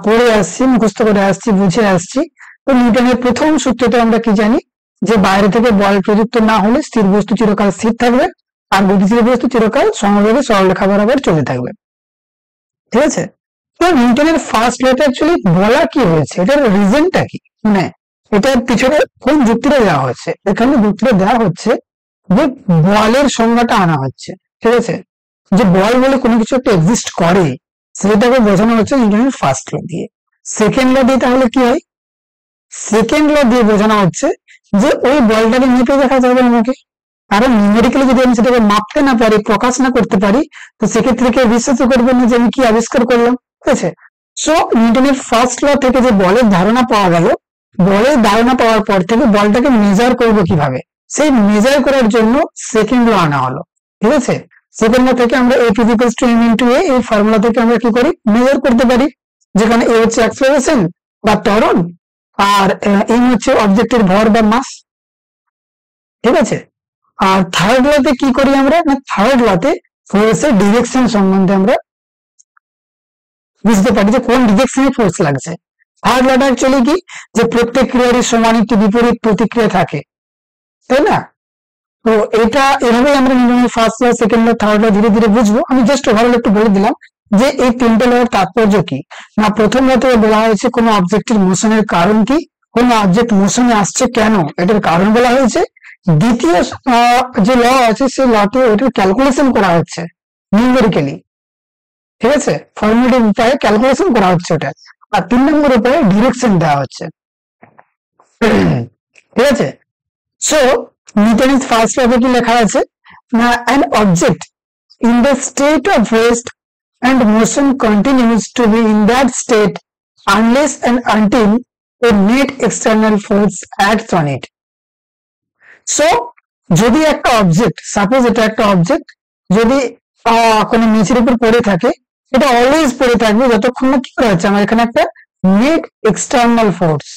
[SPEAKER 1] পড়ে আসছি, মুখস্থ করে আসছি, বুঝে আসছি। তো নিউটনের প্রথম সূত্রতে আমরা কি জানি? যে বাইরে থেকে বল প্রযুক্ত না হলে স্থির বস্তু চিরকাল স্থির থাকবে, আর গতিশীল বস্তু চিরকাল সমবেগে সরলরেখা বরাবর চলতে থাকবে, ঠিক আছে? তো নিউটনের ফার্স্ট লতে অ্যাকচুয়ালি বলা কি হয়েছে, এটার রিজনটা কি? মানে এটার পিছনে কোন যুক্তিটা দেওয়া হচ্ছে? এখানে যুক্তিটা দেওয়া হচ্ছে যে বলের সংজ্ঞাটা আনা হচ্ছে, ঠিক আছে? যে বল বলে কোনো কিছু একটা এক্সিস্ট করে সেটাকে বোঝানো হচ্ছে নিউটনের ফার্স্ট ল দিয়ে। সেকেন্ড ল দিয়ে তাহলে কি হয়? সেকেন্ড ল দিয়ে বোঝানো হচ্ছে যে ওই বলটাকে মেপে দেখা যাবে আমাকে, কারণ নিউমেরিক্যালি যদি আমি সেটাকে মাপতে না পারি, প্রকাশ না করতে পারি, তো সেক্ষেত্রে কেউ বিশ্বাস করবে না যে আমি কি আবিষ্কার করলাম, ঠিক আছে? সো নিউটনের ফার্স্ট ল থেকে যে বলের ধারণা পাওয়া গেল, বলের ধারণা পাওয়ার পর থেকে বলটাকে মেজার করবো কিভাবে, সেই মেজার করার জন্য সেকেন্ড ল আনা হলো, ঠিক আছে? সেকেন্ড ল থেকে আমরা a physical two M into এ, এই ফর্মুলা থেকে আমরা কি করি? মেজার করতে পারি, যেখানে এ হচ্ছে অ্যাক্সেলারেশন বা ত্বরণ, আর এম হচ্ছে অবজেক্টের ভর বা মাস, ঠিক আছে? আর থার্ড লতে কি করি আমরা? না, থার্ড লতে ফোর্সের ডিরেকশন সম্বন্ধে আমরা বুঝতে পারি যে কোন ডিরেকশনে ফোর্স লাগছে। থার্ড লটা অ্যাকচুয়ালি কি? যে প্রত্যেক ক্রিয়ারই সমান একটি বিপরীত প্রতিক্রিয়া থাকে, তাই না? তো এটা এভাবেই আমরা নিউটনের first law, second law, third law ধীরে ধীরে বুঝবো। আমি জাস্ট ওভারঅল একটু বলে দিলাম যে এই তিনটে ল এর তাৎপর্য কি। না, প্রথম ল থেকে বলা হয়েছে কোনো অবজেক্টের মোশনের কারণ কি, কোন অবজেক্ট মোশনে আসছে কেন, এটার কারণ বলা হয়েছে। দ্বিতীয় যে ল আছে সেই লতে ওটার ক্যালকুলেশন করা হচ্ছে নিউমেরিক্যালি, ঠিক আছে? ফর্মুলেটিভ উপায়ে ক্যালকুলেশন করা হচ্ছে ওটা। আর 3 নম্বর উপায়ে ডিরেকশন দেওয়া হচ্ছে, ঠিক আছে? সো নিউটনের ফার্স্ট লতে কি লেখা আছে? না, an object in the state of rest and motion continues to be in that state unless and until a net external force acts on it. So যদি একটা অবজেক্ট, সাপোজ এটা একটা অবজেক্ট, যদি কোনো নিচের উপর পড়ে থাকে, এটা অলওয়েজ পড়ে থাকবে যতক্ষণ না কি করা হচ্ছে, আমার এখানে একটা নেট এক্সটার্নাল ফোর্স,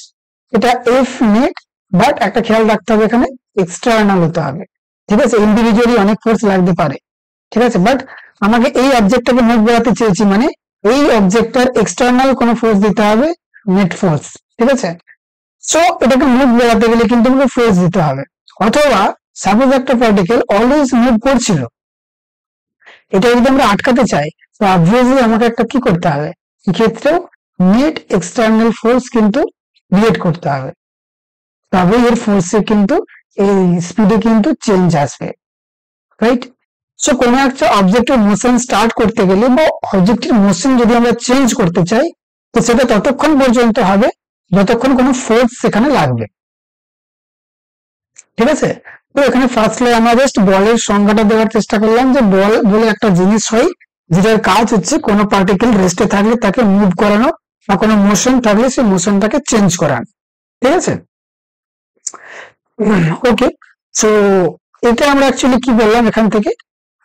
[SPEAKER 1] এটা এফ নেট, বাট একটা খেয়াল রাখতে হবে এখানে এক্সটার্নাল হতে হবে, ঠিক আছে? ইন্ডিভিজুয়ালি অনেক ফোর্স লাগতে পারে, ঠিক আছে, বাট আমাকে এই অবজেক্টটাকে মুভ করাতে চেয়েছি, মানে এই অবজেক্টটার এক্সটার্নাল কোনো ফোর্স দিতে হবে, নেট ফোর্স। ঠিক আছে, সো এটাকে মুভ করাতে গেলে কিন্তু আমাকে ফোর্স দিতে হবে। অথবা সাপোজ একটা পার্টিকেল অলওয়েজ মুভ করছিল, এটা যদি আমরা আটকাতে চাই তো অবভিয়াসলি আমাকে একটা কি করতে হবে, এক্ষেত্রেও নেট এক্সটার্নাল ফোর্স কিন্তু ক্রিয়েট করতে হবে, তবে এর ফোর্সে কিন্তু এই স্পিডে কিন্তু চেঞ্জ আসবে, রাইট? সো কোনো একটা অবজেক্টের মোশন স্টার্ট করতে গেলে বা অবজেক্টের মোশন যদি আমরা চেঞ্জ করতে চাই তো সেটা ততক্ষণ পর্যন্ত হবে যতক্ষণ কোনো ফোর্স সেখানে লাগবে। ঠিক আছে, তো এখানে ফার্স্টলি আমরা জাস্ট বলের সংজ্ঞাটা দেওয়ার চেষ্টা করলাম, যে বল বলে একটা জিনিস হয় যেটার কাজ হচ্ছে কোনো পার্টিকেল রেস্টে থাকলে তাকে মুভ করানো বা কোনো মোশন থাকলে সেই মোশনটাকে চেঞ্জ করানো। ঠিক আছে, ওকে। সো এটা আমরা অ্যাকচুয়ালি কি বললাম এখান থেকে,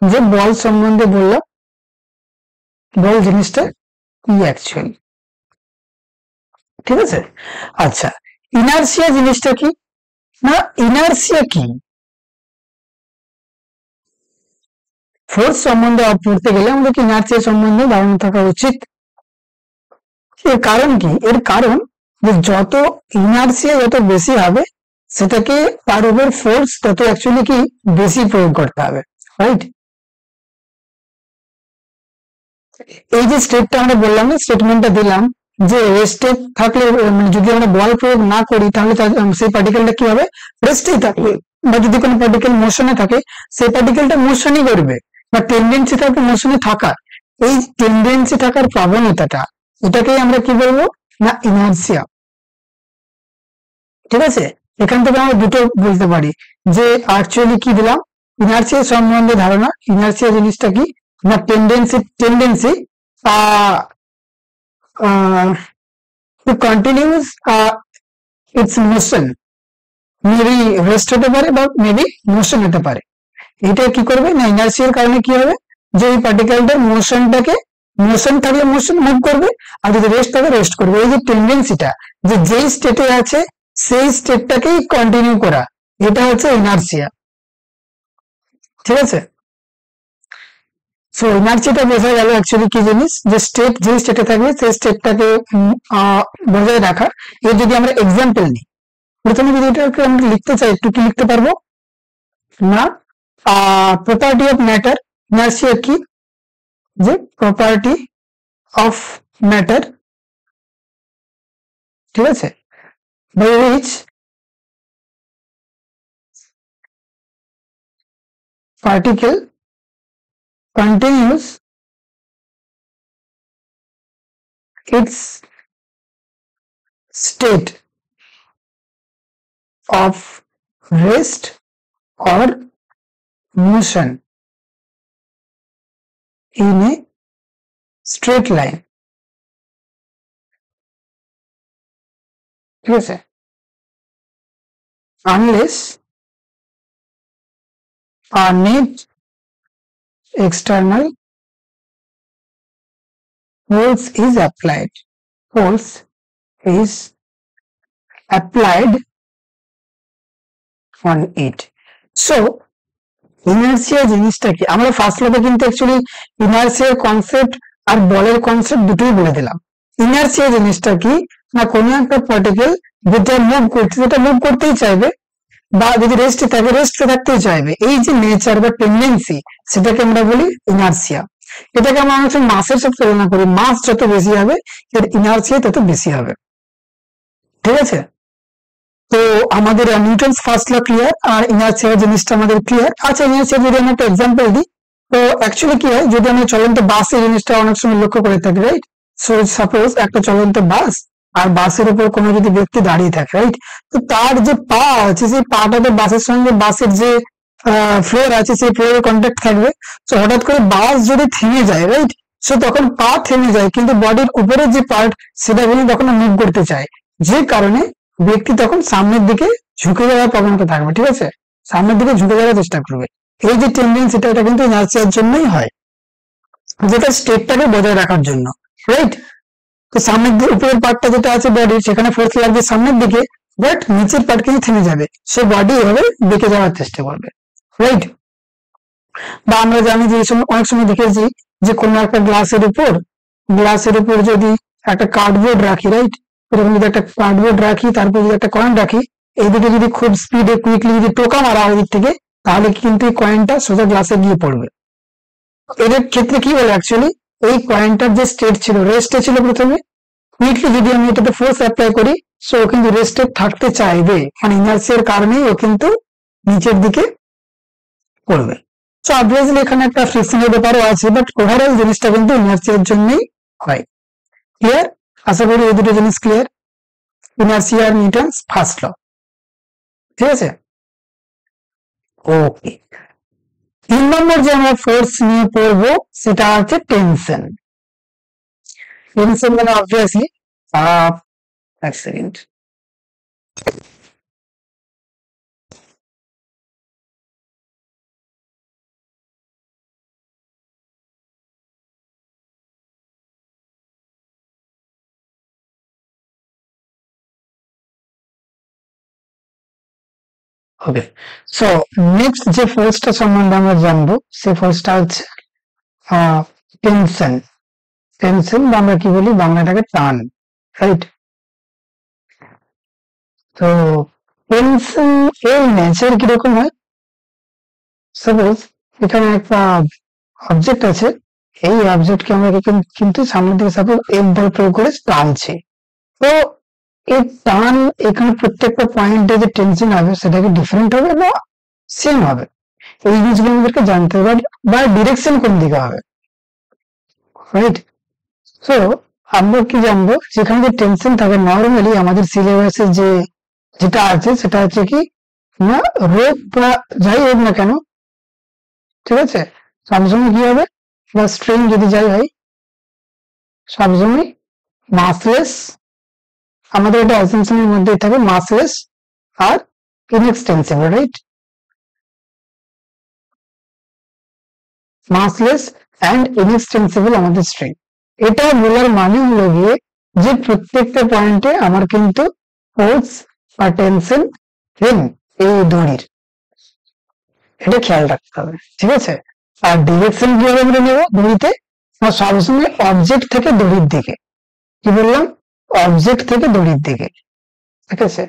[SPEAKER 1] যে বল সম্বন্ধে বললাম, বল জিনিসটা কি অ্যাকচুয়ালি। ঠিক আছে, আচ্ছা ইনার্সিয়া জিনিসটা কি না, ইনার্সিয়া কি, ফোর্স সম্বন্ধে পড়তে গেলে আমাদেরকে ইনার্সিয়া সম্বন্ধে ধারণা থাকা উচিত। এর কারণ কি, এর কারণ যে যত ইনার্সিয়া যত বেশি হবে সেটাকে তার উপর ফোর্স তত অ্যাকচুয়ালি কি বেশি প্রয়োগ করতে হবে, রাইট? এই যে স্টেটটা আমরা বললাম না, স্টেটমেন্টটা দিলাম যে রেস্টে থাকলে মানে যদি আমরা বল প্রয়োগ না করি তাহলে সেই পার্টিকেলটা কি হবে, রেস্টেই থাকবে, বা যদি কোনো পার্টিকেল মোশনে থাকে সেই পার্টিকেলটা মোশনই করবে, বা টেন্ডেন্সি থাকবে মোশনে থাকার, এই টেন্ডেন্সি থাকার প্রবণতাটা এটাকেই আমরা কি বলবো না ইনার্সিয়া। ঠিক আছে, এখান থেকে আমরা দুটো বলতে পারি, যে অ্যাকচুয়ালি কি দিলাম ইনার্সিয়া সম্বন্ধে ধারণা, ইনার্সিয়া জিনিসটা কি না tendency to continues its motion, maybe rest হতে পারে বা মেবি মোশন হতে পারে। এটা কি করবে না ইনার্সিয়ার কারণে কি হবে, যে এই পার্টিকেলটার মোশনটাকে, মোশন থাকলে মোশন মুভ করবে, আর যদি রেস্ট থাকে রেস্ট করবে। এই যে টেন্ডেন্সিটা, যে যেই স্টেটে আছে সেই স্টেটটাকেই কন্টিনিউ করা, এটা হচ্ছে ইনার্সিয়া। ঠিক আছে, সো ইনার্সিটা বোঝা গেল অ্যাকচুয়ালি কি জিনিস, যে স্টেট যে স্টেটে থাকবে সেই স্টেটটাকে বজায় রাখা। এর যদি আমরা এক্সাম্পল নিই, প্রথমে যদি এটাকে আমরা লিখতে চাই একটু কি লিখতে পারবো না, প্রপার্টি অফ ম্যাটার, ইনার্সিয়া কি, যে প্রপার্টি অফ ম্যাটার। ঠিক আছে, by which particle continues its state of rest or motion in a straight line. ঠিক আছে, unless a net external force is applied, force is applied on it. So inertia জিনিসটা কি, আমরা first level কিন্তু actually ইনার্সিয়ার concept আর বলের concept দুটোই বলে দিলাম। ইনার্সিয়া জিনিসটা কি না, কোনো একটা পার্টিকেল যেটা মুভ করছে সেটা মুভ করতেই চাইবে, বা যদি রেস্টে থাকে রেস্টে থাকতেই চাইবে, এই যে নেচার বা টেন্ডেন্সি সেটাকে আমরা বলি ইনার্সিয়া। এটাকে আমরা অনেক সময় মাসের সাথে তুলনা করি, মাস যত বেশি হবে এর ইনার্সিয়া তত বেশি হবে। ঠিক আছে, তো আমাদের নিউটনস ফার্স্ট ল ক্লিয়ার, আর ইনার্সিয়া জিনিসটা আমাদের ক্লিয়ার। আচ্ছা ইনার্সিয়া যদি আমরা একটা এক্সাম্পল দিই, তো অ্যাকচুয়ালি কি হয়, যদি আমরা চলন্ত বাস এই জিনিসটা অনেক সময় লক্ষ্য করে থাকি, রাইট? সো সাপোজ একটা চলন্ত বাস, আর বাসের উপর কোনো যদি ব্যক্তি দাঁড়িয়ে থাকে, রাইট, তো তার যে পা আছে সেই পাটাতে বাসের সঙ্গে বাসের যে ফ্লোর আছে সেই ফ্লোরের কন্ট্যাক্ট থাকবে। তো হঠাৎ করে বাস যদি থেমে যায়, রাইট, সো তখন পা থেমে যায় কিন্তু বডির উপরের যে পার্ট সেটা কিন্তু তখন মুভ করতে চায়, যে কারণে ব্যক্তি তখন সামনের দিকে ঝুঁকে যাওয়ার প্রবণতা থাকবে। ঠিক আছে, সামনের দিকে ঝুঁকে যাওয়ার চেষ্টা করবে। এই যে টেন্ডেন্সিটা এটা কিন্তু ইনার্সিয়ার জন্যই হয়, যেটা স্টেটটাকে বজায় রাখার জন্য, রাইট? তো সামনের দিকে উপরের পার্টটা যেটা আছে বডি সেখানে ফোর্স লাগবে সামনের দিকে, বাট নিচের পার্ট কিন্তু থেমে যাবে, সে বডি এভাবে বেঁকে যাওয়ার চেষ্টা করবে, রাইট? বা আমরা জানি যে এই সময় অনেক সময় দেখেছি যে কোনো একটা গ্লাসের উপর যদি একটা কার্ডবোর্ড রাখি, রাইট, এরকম যদি একটা কার্ডবোর্ড রাখি, তারপর যদি একটা কয়েন রাখি, এইদিকে যদি খুব স্পিডে কুইকলি যদি টোকা মারা হয় দিক থেকে, তাহলে কিন্তু এই কয়েনটা সোজা গ্লাসে গিয়ে পড়বে। এদের ক্ষেত্রে কি বলে অ্যাকচুয়ালি, এই কয়েনটার যে স্টেট ছিল, রেস্টে ছিল প্রথমে, কুইকলি যদি আমি এটাতে ফোর্স অ্যাপ্লাই করি, সো ও কিন্তু রেস্টে থাকতে চাইবে, মানে ইনার্সিয়ার কারণেই ও কিন্তু নিচের দিকে পড়বে। সো অবভিয়াসলি এখানে একটা ফ্রিকশনের ব্যাপারও আছে, বাট ওভারঅল জিনিসটা কিন্তু ইনার্সিয়ার জন্যই হয়। ক্লিয়ার? আশা করি এই দুটো জিনিস ক্লিয়ার। ইনার্সিয়া আর নিউটনস ফার্স্ট ল, ঠিক আছে? ওকে, 3 নম্বর যে আমরা ফোর্স নিয়ে পড়বো সেটা হচ্ছে টেনশন। টেনশন মানে অবভিয়াসলি এক সেকেন্ড, ওকে। সো নেক্সট যে ফোর্সটা সম্বন্ধে আমরা জানবো, সে ফোর্সটা হচ্ছে টেনশন। টেনশন বা আমরা কি বলি বাংলাটাকে টান, রাইট? তো টেনশন এর নেচার কিরকম হয়? সাপোজ এখানে একটা অবজেক্ট আছে, এই অবজেক্টকে আমরা কিন্তু সামনের দিকে সাপোজ এফ বল প্রয়োগ করে টানছি। তো এই টান এখানে প্রত্যেকটা পয়েন্টে যে টেনশন হবে সেটা কি ডিফারেন্ট হবে না সেম হবে? এই জিনিসগুলো আমাদেরকে জানতে হবে, বা ডিরেকশন কোন দিকে হবে, রাইট? সো আমরা কি জানবো, যেখানে যে টেনশন থাকে নর্মালি আমাদের সিলেবাসে যেটা আছে সেটা হচ্ছে কি না, রোপ বা যাই হোক না কেন, ঠিক আছে, সবসময় কি হবে, বা স্ট্রিং যদি যাই হয়, সবসময় মাসলেস, আমাদের এটা অ্যাসাম্পশনের মধ্যেই থাকে, মাসলেস আর ইনএক্সটেন্সিবল, রাইট? মাসলেস অ্যান্ড ইনএক্সটেন্সিবল আমাদের স্ট্রিং। এটা বলার মানে হলো গিয়ে যে প্রত্যেকটা পয়েন্টে আমার কিন্তু ফোর্স বা টেনশন সেম এই দড়ির, এটা খেয়াল রাখতে হবে, ঠিক আছে? আর ডিরেকশন কিভাবে আমরা নেবো দড়িতে, না সবসময় অবজেক্ট থেকে দড়ির দিকে। কি বললাম? অবজেক্ট থেকে দড়ির দিকে, ঠিক আছে?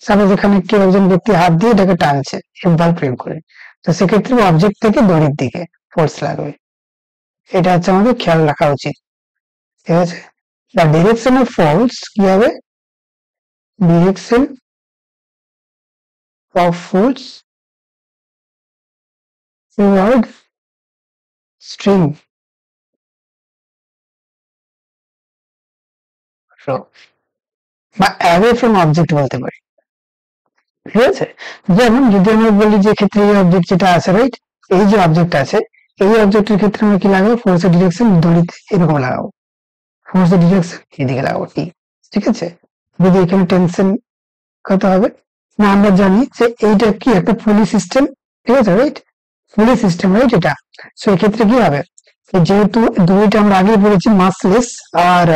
[SPEAKER 1] সাপোজ এখানে কেউ একজন ব্যক্তি হাত দিয়ে এটাকে টানছে ইম্পাল প্রয়োগ করে, তো সেক্ষেত্রে অবজেক্ট থেকে দড়ির দিকে ফোর্স লাগবে। এটা হচ্ছে আমাদের খেয়াল রাখা উচিত, ঠিক আছে? দ্য ডিরেকশন অফ ফোর্স কি হবে? Direction of force toward string বা অ্যাওয়ে ফ্রম অবজেক্ট বলতে পারি, ঠিক আছে? যেমন যদি আমরা বলি যে ক্ষেত্রে এই অবজেক্ট যেটা আছে, রাইট, এই যে অবজেক্ট আছে, এই অবজেক্টের ক্ষেত্রে আমরা কি লাগাবো, ফোর্সের ডিরেকশন দড়িতে এরকম লাগাবো, ফোর্সের ডিরেকশন এদিকে লাগাবো, ঠিক আছে? যদি এখানে টেনশন কত হবে, না আমরা জানি যে এইটা কি একটা পুলি সিস্টেম, ঠিক আছে, রাইট? পুলি সিস্টেম, রাইট? এটা সো এক্ষেত্রে কি হবে, যেহেতু দড়িটা আমরা আগেই বলেছি মাসলেস আর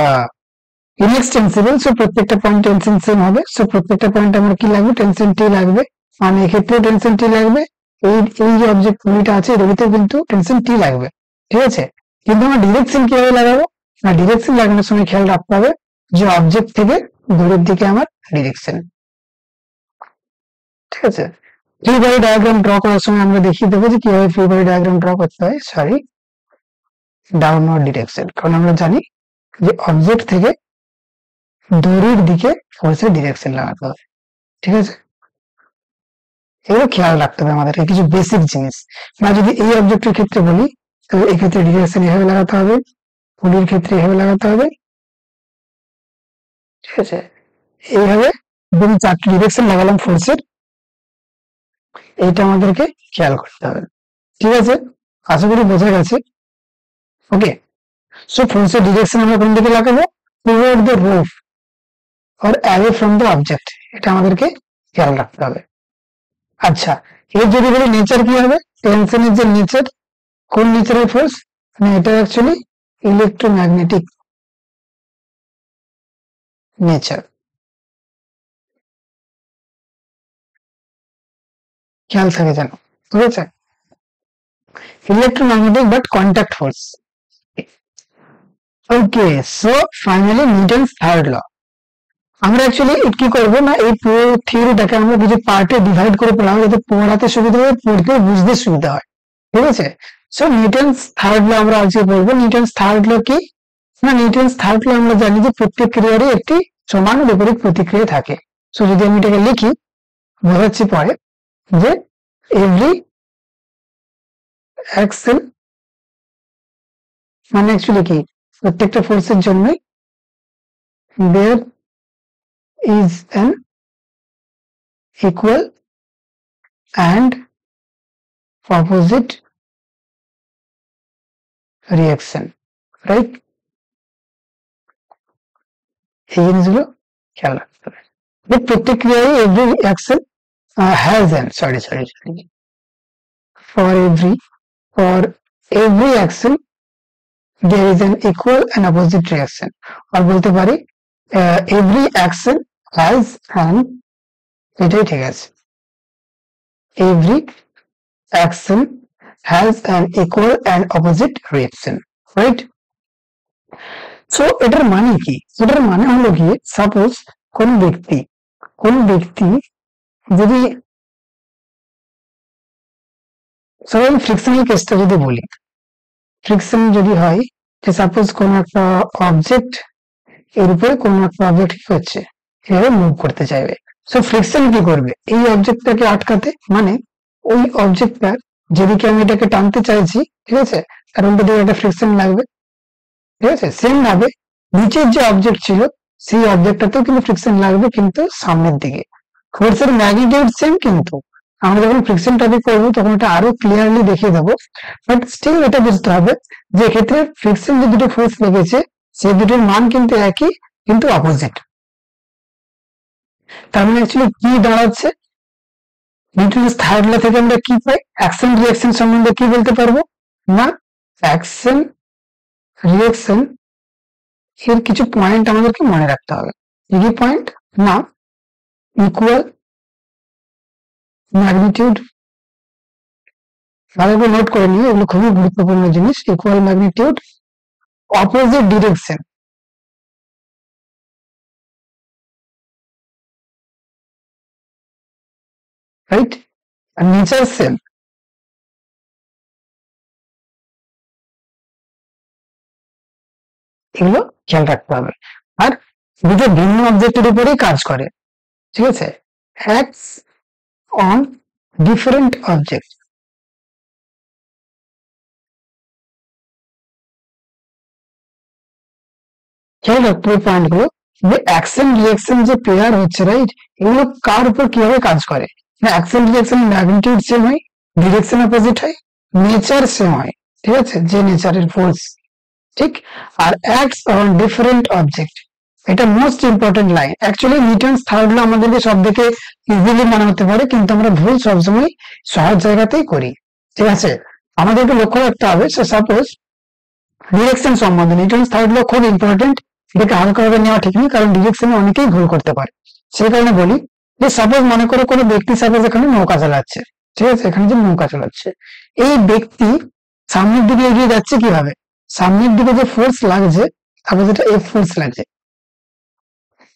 [SPEAKER 1] ইনএক্সটেন্সিবল, সো প্রত্যেকটা পয়েন্ট টেনশন সেম হবে, সো প্রত্যেকটা পয়েন্ট আমার কি লাগবে, টেনশন টি লাগবে, মানে এক্ষেত্রে টেনশন টি লাগবে, এই যে অবজেক্ট পুলিটা আছে এটাতেও কিন্তু টেনশন টি লাগবে, ঠিক আছে? কিন্তু আমরা ডিরেকশন কিভাবে লাগাবো, না ডিরেকশন লাগানোর সময় খেয়াল রাখতে হবে যে অবজেক্ট থেকে দূরের দিকে আমার ডিরেকশন, ঠিক আছে? ফ্রি বডি ডায়াগ্রাম ড্র করার সময় আমরা দেখিয়ে দেবো যে কিভাবে ফ্রি বডি ডায়াগ্রাম ড্র করতে হয়, সরি ডাউনওয়ার্ড ডিরেকশন, কারণ আমরা জানি যে অবজেক্ট থেকে দড়ির দিকে ফোর্সের ডিরেকশন লাগাতে হবে, ঠিক আছে? এগুলো খেয়াল রাখতে হবে আমাদের কিছু বেসিক জিনিস। না যদি এই অবজেক্টের ক্ষেত্রে বলি, তো এক্ষেত্রে ডিরেকশন এভাবে লাগাতে হবে, পুলির ক্ষেত্রে এভাবে লাগাতে হবে, ঠিক আছে? এইভাবে যদি 4টি ডিরেকশন লাগালাম ফোর্সের, এইটা আমাদেরকে খেয়াল করতে হবে, ঠিক আছে? আশা করি বোঝা গেছে। ওকে, সো ফোর্সের ডিরেকশন আমরা কোন দিকে লাগাবো, toward the roof or away from the object, এটা আমাদেরকে খেয়াল রাখতে হবে। আচ্ছা, এর যদি বলি নেচার কি হবে, টেনশনের যে নেচার, কোন নেচারের ফোর্স, মানে এটা অ্যাকচুয়ালি ইলেকট্রোম্যাগনেটিক নেচার, খেয়াল থাকে যেন, ঠিক আছে? electromagnetic but contact force. Okay, so finally Newton's third law. আমরা অ্যাকচুয়ালি কি করবো না, এই পুরো থিওরিটাকে আমরা কিছু পার্টে ডিভাইড করে পড়াবো যাতে পড়াতে সুবিধা হয়, পড়তে বুঝতে সুবিধা হয়, ঠিক আছে। সো নিউটনস থার্ড ল আমরা আজকে বলবো। নিউটনস থার্ড ল কি না, নিউটনস থার্ড ল আমরা জানি যে প্রত্যেক ক্রিয়ারই একটি সমান বিপরীত প্রতিক্রিয়া থাকে। সো যদি আমি এটাকে লিখি বোঝাচ্ছি পরে যে এভরি অ্যাকশন মানে অ্যাকচুয়ালি কি প্রত্যেকটা ফোর্সের জন্যই there is an equal and opposite reaction, right? এই জিনিসগুলো খেয়াল রাখতে হবে। প্রত্যেক ক্রিয়ায় every action has an for every action there is an equal and opposite reaction, আর বলতে পারি every action has an, এটাই ঠিক আছে, every action has an equal and opposite reaction, right? So এটার মানে কি? এটার মানে হলো গিয়ে সাপোজ কোন ব্যক্তি যদি সবাই ফ্রিকশনাল কেসটা যদি বলি, ফ্রিকশন যদি হয় যে সাপোজ কোন একটা অবজেক্ট এর উপরে কোন একটা অবজেক্ট কি হচ্ছে এভাবে মুভ করতে চাইবে, সো ফ্রিকশন কি করবে এই অবজেক্টটাকে আটকাতে, মানে ওই অবজেক্টটা যেদিকে আমি এটাকে টানতে চাইছি, ঠিক আছে, তার উল্টো দিকে একটা ফ্রিকশন লাগবে, ঠিক আছে। সেম ভাবে নিচের যে অবজেক্ট ছিল সেই অবজেক্টটাতেও কিন্তু ফ্রিকশন লাগবে, কিন্তু সামনের দিকে। ফোর্সের ম্যাগনিটিউড সেম, কিন্তু আমরা যখন ফ্রিকশন টপিক করবো তখন এটা আরো ক্লিয়ারলি দেখিয়ে দেবো, বাট স্টিল এটা বুঝতে হবে যে এক্ষেত্রে ফ্রিকশন যে দুটো ফোর্স লেগেছে সেই দুটোর মান কিন্তু একই কিন্তু অপোজিট। তার মানে অ্যাকচুয়ালি কি দাঁড়াচ্ছে, নিউটনের থার্ড ল থেকে আমরা কি পাই, অ্যাকশন রিঅ্যাকশন সম্বন্ধে কি বলতে পারবো না, অ্যাকশন রিঅ্যাকশন এর কিছু পয়েন্ট আমাদেরকে মনে রাখতে হবে। কি পয়েন্ট না, ইকুয়াল ম্যাগনিটিউড, ভালো করে নোট করে নিয়ে, এগুলো খুবই গুরুত্বপূর্ণ জিনিস। Equal magnitude, opposite direction, right, আর নেচার সেম। এগুলো খেয়াল রাখতে হবে। আর দুটো ভিন্ন অবজেক্টের উপরেই কাজ করে, ঠিক আছে, অ্যাক্টস অন ডিফারেন্ট অবজেক্ট। খেয়াল রাখতে হবে পয়েন্ট গুলো, যে অ্যাকশন রিঅ্যাকশন যে পেয়ার হচ্ছে, রাইট, এগুলো কার উপর কিভাবে কাজ করে, অ্যাকশন রিঅ্যাকশন ম্যাগনিটিউড সেম হয়, ডিরেকশন অপোজিট হয়, নেচার সেম হয়, ঠিক আছে, যে নেচারের ফোর্স, ঠিক, আর অ্যাক্টস অন ডিফারেন্ট অবজেক্ট, এটা most important line. Actually Newton's third law আমাদেরকে সব থেকে ইজিলি মনে হতে পারে, কিন্তু আমরা ভুল সবসময় সহজ জায়গাতেই করি, ঠিক আছে। আমাদেরকে লক্ষ্য রাখতে হবে, সাপোজ ডিরেকশন সম্বন্ধে নিউটনস থার্ড ল খুব ইম্পর্টেন্ট, এটাকে হালকাভাবে নেওয়া ঠিক নেই, কারণ ডিরেকশনে অনেকেই ভুল করতে পারে। সেই কারণে বলি যে সাপোজ মনে করো কোনো ব্যক্তি সাপোজ এখানে নৌকা চালাচ্ছে, ঠিক আছে, এখানে যে নৌকা চালাচ্ছে, এই ব্যক্তি সামনের দিকে এগিয়ে যাচ্ছে কিভাবে, সামনের দিকে যে ফোর্স লাগছে সাপোজ এটা এফ ফোর্স লাগছে,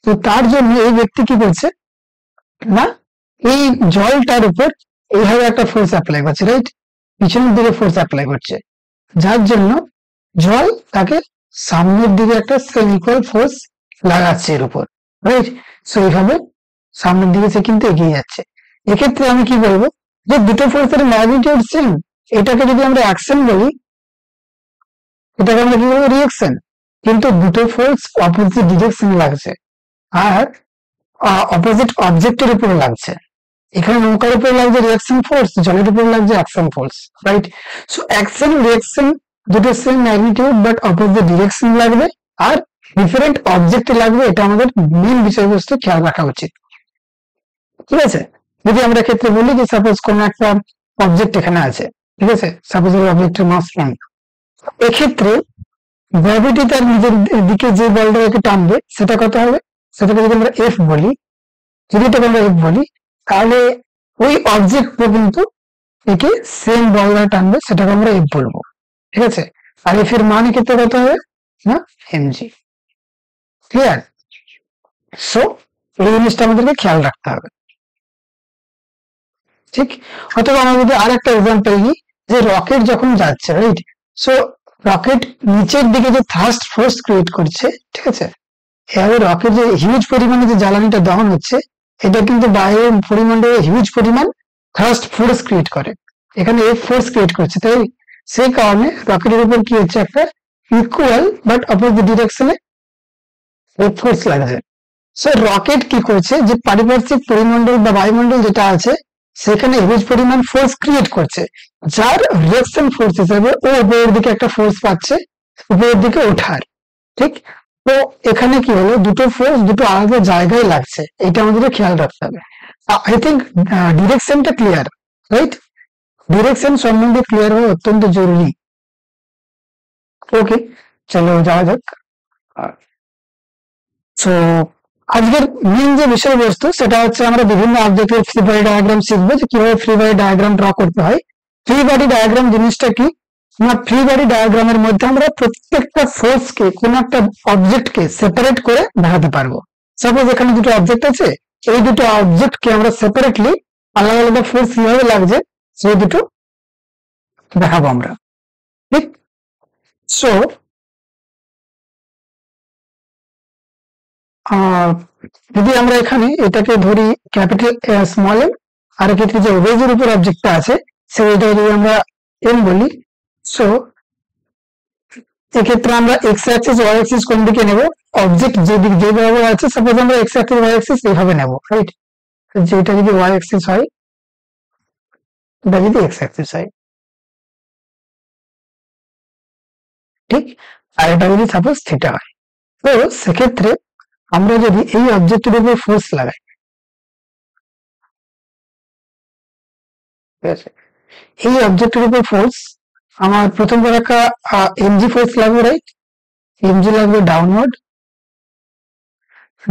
[SPEAKER 1] তো তার জন্য এই ব্যক্তি কি করছে না, এই জলটার উপর এইভাবে একটা ফোর্স অ্যাপ্লাই করছে, রাইট, পিছনের দিকে ফোর্স অ্যাপ্লাই করছে, যার জন্য জল তাকে সামনের দিকে একটা সেম ইকুয়াল ফোর্স লাগাচ্ছে এর উপর, রাইট। সো এইভাবে সামনের দিকে সে কিন্তু এগিয়ে যাচ্ছে। এক্ষেত্রে আমি কি বলবো যে দুটো ফোর্সের ম্যাগনিটিউড সেম, এটাকে যদি আমরা অ্যাকশন বলি, এটাকে আমরা কি বলবো রিঅ্যাকশন, কিন্তু দুটো ফোর্স অপোজিট ডিরেকশনে লাগছে আর অপোজিট অবজেক্টের উপরে লাগছে। এখানে নৌকার উপরে লাগছে রিঅ্যাকশন ফোর্স, জলের উপরে লাগছে action force, right. So action reaction দুটো same magnitude but opposite direction লাগবে আর ডিফারেন্ট অবজেক্ট লাগবে, এটা আমাদের মেন বিষয়বস্তু খেয়াল রাখা উচিত, ঠিক আছে। যদি আমরা ক্ষেত্রে বলি যে সাপোজ কোন একটা অবজেক্ট এখানে আছে, ঠিক আছে, সাপোজ ওই অবজেক্টের মাস m, এক্ষেত্রে গ্র্যাভিটি তার নিজের দিকে যে বলটাকে টানবে সেটা কত হবে, সেটাকে যদি আমরা এফ বলি, যদি এটাকে আমরা এফ বলি, তাহলে ওই অবজেক্ট কিন্তু একে সেম বল দ্বারা টানবে সেটাকে আমরা এফ বলবো, ঠিক আছে। আর এফ এর মান ক্ষেত্রে কত হবে না এমজি, ক্লিয়ার। সো এই জিনিসটা আমাদেরকে খেয়াল রাখতে হবে, ঠিক। অথবা আমরা যদি আর একটা এক্সাম্পল নিই, যে রকেট যখন যাচ্ছে, রাইট, সো রকেট নিচের দিকে যে থার্স্ট ফোর্স ক্রিয়েট করছে, ঠিক আছে, এভাবে রকেট যে হিউজ পরিমাণে যে জ্বালানিটা দহন হচ্ছে, এটা কিন্তু বাইরের পরিমাণে হিউজ পরিমাণ থার্স্ট ফোর্স ক্রিয়েট করে, এখানে এফ ফোর্স ক্রিয়েট করছে, তাই সেই কারণে রকেটের উপর কি হচ্ছে, একটা ইকুয়াল বাট অপোজিট ডিরেকশনে এফ ফোর্স লাগছে। সো রকেট কি করছে, যে পারিপার্শ্বিক পরিমণ্ডল বা বায়ুমণ্ডল যেটা আছে সেখানে হিউজ পরিমাণ ফোর্স ক্রিয়েট করছে, যার রিয়াকশন ফোর্স হিসেবে ও উপরের দিকে একটা ফোর্স পাচ্ছে, উপরের দিকে ওঠার, ঠিক। তো এখানে কি হলো, দুটো ফোর্স দুটো আলাদা জায়গায় লাগছে, এটা আমাদের খেয়াল রাখতে হবে। আই থিঙ্ক ডিরেকশনটা ক্লিয়ার, রাইট, ডিরেকশন সম্বন্ধে ক্লিয়ার হওয়া অত্যন্ত জরুরি। ওকে, চলো যাওয়া যাক। সো আজকের মেইন যে বিষয়বস্তু সেটা হচ্ছে আমরা বিভিন্ন অবজেক্টের ফ্রি বডি ডায়াগ্রাম শিখবো, যে কিভাবে ফ্রি বডি ডায়াগ্রাম ড্র করতে হয়। ফ্রি বডি ডায়াগ্রাম জিনিসটা কি না, ফ্রি বডি ডায়াগ্রামের মধ্যে আমরা প্রত্যেকটা ফোর্সকে কোন একটা অবজেক্টকে সেপারেট করে দেখাতে পারবো। সাপোজ এখানে দুটো অবজেক্ট আছে, এই দুটো অবজেক্টকে আমরা সেপারেটলি আলাদা আলাদা ফোর্স কিভাবে লাগছে সেই দুটো দেখাবো আমরা, ঠিক। সো যদি আমরা এখানে এটাকে ধরি ক্যাপিটাল স্মল এম, আর এক্ষেত্রে যে ওয়েজের উপর অবজেক্টটা আছে সেটা যদি আমরা এম বলি, সো এক্ষেত্রে আমরা এক্স অ্যাক্সিস ওয়াই অ্যাক্সিস কোন দিকে নেব, অবজেক্ট যে দিক যেভাবে আছে, সাপোজ আমরা এক্স অ্যাক্সিস ওয়াই অ্যাক্সিস এইভাবে নেব, রাইট। যেটা যদি ওয়াই অ্যাক্সিস হয়, এটা যদি এক্স অ্যাক্সিস হয়, ঠিক। আর এটা যদি সাপোজ থিটা হয়, তো সেক্ষেত্রে আমরা যদি এই অবজেক্টের উপর ফোর্স লাগাই, ঠিক আছে, এই অবজেক্টের উপর ফোর্স আমার প্রথম রাখা এমজি ফোর্স লাগবে, রাইট, এমজি লাগবে ডাউনওয়ার্ড।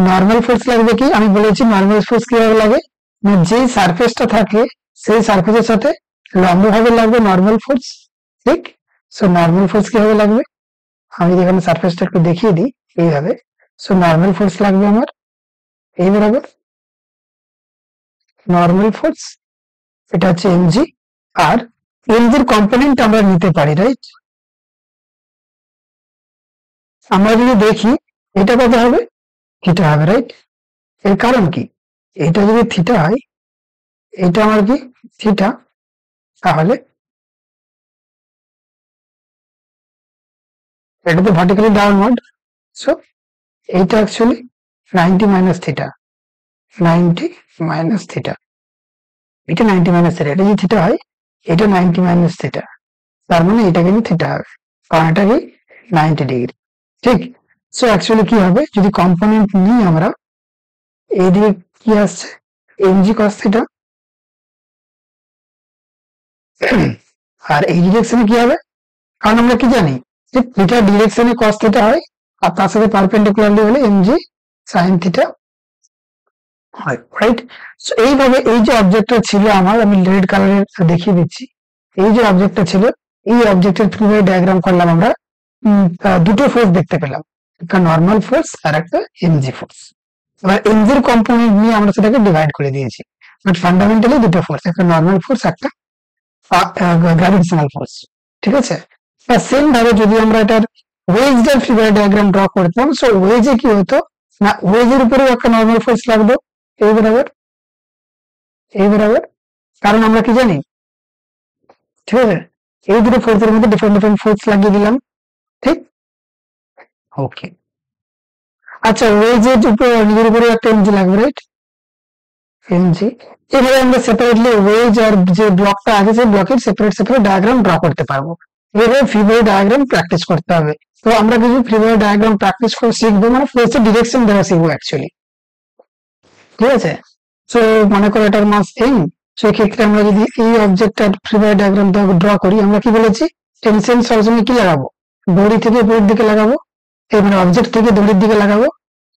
[SPEAKER 1] নর্মাল ফোর্স লাগবে কি, আমি বলেছি নর্মাল ফোর্স কিভাবে লাগে না, যেই সারফেসটা থাকে সেই সারফেসের সাথে লম্বভাবে লাগবে নর্মাল ফোর্স, ঠিক। সো নর্মাল ফোর্স কিভাবে লাগবে, আমি এখানে সারফেসটা একটু দেখিয়ে দিই এইভাবে। সো নর্মাল ফোর্স লাগবে আমার এই বরাবর, নর্মাল ফোর্স, এটা হচ্ছে এমজি। আর এমজির কম্পোনেন্ট আমরা নিতে পারি, রাইট। আমরা যদি দেখি এটা কত হবে, থিটা হবে, রাইট। এর কারণ কি, এটা যদি থিটা হয়, এটা আমার কি থিটা, তাহলে এটা তো ভার্টিক্যালি ডাউনওয়ার্ড, সো এইটা actually 90 minus theta, 90 minus theta, এটা 90 মাইনাস থিটা, এটা যদি থিটা হয় এটা 90 মাইনাস থিটা, তার মানে এটা কিন্তু থিটা হবে, কারণ এটা কি 90 ডিগ্রি, ঠিক। সো অ্যাকচুয়ালি কি হবে, যদি কম্পোনেন্ট নিই আমরা, এইদিকে কি আসছে এমজি কস থিটা, আর এই ডিরেকশনে কি হবে, কারণ আমরা কি জানি যে থিটা ডিরেকশনে কস থিটা হয়, আর তার সাথে পারপেন্ডিকুলারলি হলে এমজি সাইন থিটা হয়, রাইট। সো এইভাবে এই যে অবজেক্টটা ছিল আমার, আমি রেড কালারের দেখিয়ে দিচ্ছি, এই যে অবজেক্টটা ছিল, এই অবজেক্টের থ্রু ডায়াগ্রাম করলাম আমরা, দুটো ফোর্স দেখতে পেলাম, একটা নর্মাল ফোর্স আর একটা এমজি ফোর্স। এবার এমজির কম্পোনেন্ট নিয়ে আমরা সেটাকে ডিভাইড করে দিয়েছি, বাট ফান্ডামেন্টালি দুটো ফোর্স, একটা নর্মাল ফোর্স, একটা গ্র্যাভিটেশনাল ফোর্স, ঠিক আছে। সেম ভাবে যদি আমরা এটার ওয়েজের ফিগার ডায়াগ্রাম ড্র করতাম, সো ওয়েজে কি হতো না, ওয়েজের উপরেও একটা নর্মাল ফোর্স লাগতো এই বরাবর, এই বরাবর, কারণ আমরা কি জানি, ঠিক আছে, এই দুটো ফোর্সের মধ্যে ডিফারেন্ট ডিফারেন্ট ফোর্স লাগিয়ে দিলাম, ঠিক। ওকে, আচ্ছা, ওয়েজের উপর নিজের উপরে একটা এমজি লাগবে, রাইট, এমজি। এভাবে আমরা সেপারেটলি ওয়েজ আর যে ব্লকটা আছে সেই ব্লকের সেপারেট সেপারেট ডায়াগ্রাম ড্র করতে পারবো। এভাবে ফ্রি বডি ডায়াগ্রাম প্র্যাকটিস করতে হবে। তো আমরা কিছু ফ্রি বডি ডায়াগ্রাম প্র্যাকটিস করে শিখবো, মানে ফোর্সের ডিরেকশন দেওয়া শিখবো অ্যাকচুয়ালি, ঠিক আছে। সো মনে করো এটার মাস এম, সেই ক্ষেত্রে আমরা যদি এই অবজেক্টটার ফ্রি বডি ডায়াগ্রাম ড্র করি, আমরা কি বলেছি, টেনশন সবসময় কি লাগাবো, দড়ি থেকে উপরের দিকে লাগাবো, এই মানে অবজেক্ট থেকে দড়ির দিকে লাগাবো।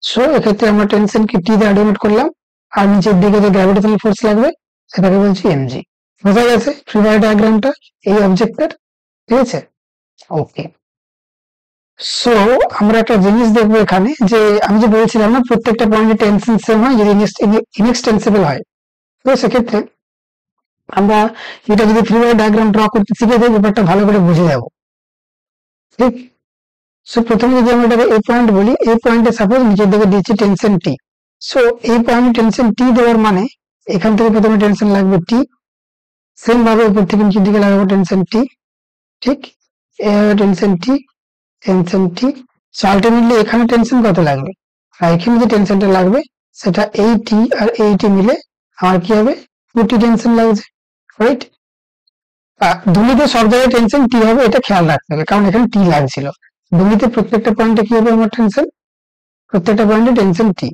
[SPEAKER 1] সো এক্ষেত্রে আমরা টেনশন কি টি দিয়ে ডিনোট করলাম, আর নিচের দিকে যে গ্র্যাভিটেশনাল ফোর্স লাগবে সেটাকে বলছি এমজি। বোঝা গেছে ফ্রি বডি ডায়াগ্রামটা এই অবজেক্টের, ঠিক আছে। ওকে, সো আমরা একটা জিনিস দেখবো এখানে, যে আমি যে বলছিলাম না প্রত্যেকটা পয়েন্টে টেনশন সেম হয় যদি ইনএক্সটেন্সিবল হয়, তো সেক্ষেত্রে আমরা এটা যদি ফ্রি বডি ডায়াগ্রাম ড্র করতে শিখে যাই ব্যাপারটা ভালো করে বুঝে যাবো, ঠিক। সো প্রথমে যদি আমরা এটাকে এই পয়েন্ট বলি, এই পয়েন্টে সাপোজ নিচের দিকে দিয়েছি টেনশন টি। সো এই পয়েন্টে টেনশন টি দেওয়ার মানে এখান থেকে প্রথমে টেনশন লাগবে টি, সেম ভাবে উপর থেকে নিচের দিকে লাগাবো টেনশন টি, ঠিক। টেনশন টি, টেনশন টি। সো আলটিমেটলি এখানে টেনশন কত লাগবে, আর এখানে যে টেনশনটা লাগবে সেটা এই টি আর এই টি মিলে আমার কি হবে, 2t টেনশন লাগছে, রাইট। দুনিতে সব জায়গায় টেনশন টি হবে এটা খেয়াল রাখতে হবে, কারণ এখানে টি লাগছিল। দুনিতে প্রত্যেকটা পয়েন্টে কি হবে আমার টেনশন, প্রত্যেকটা পয়েন্টে টেনশন টি,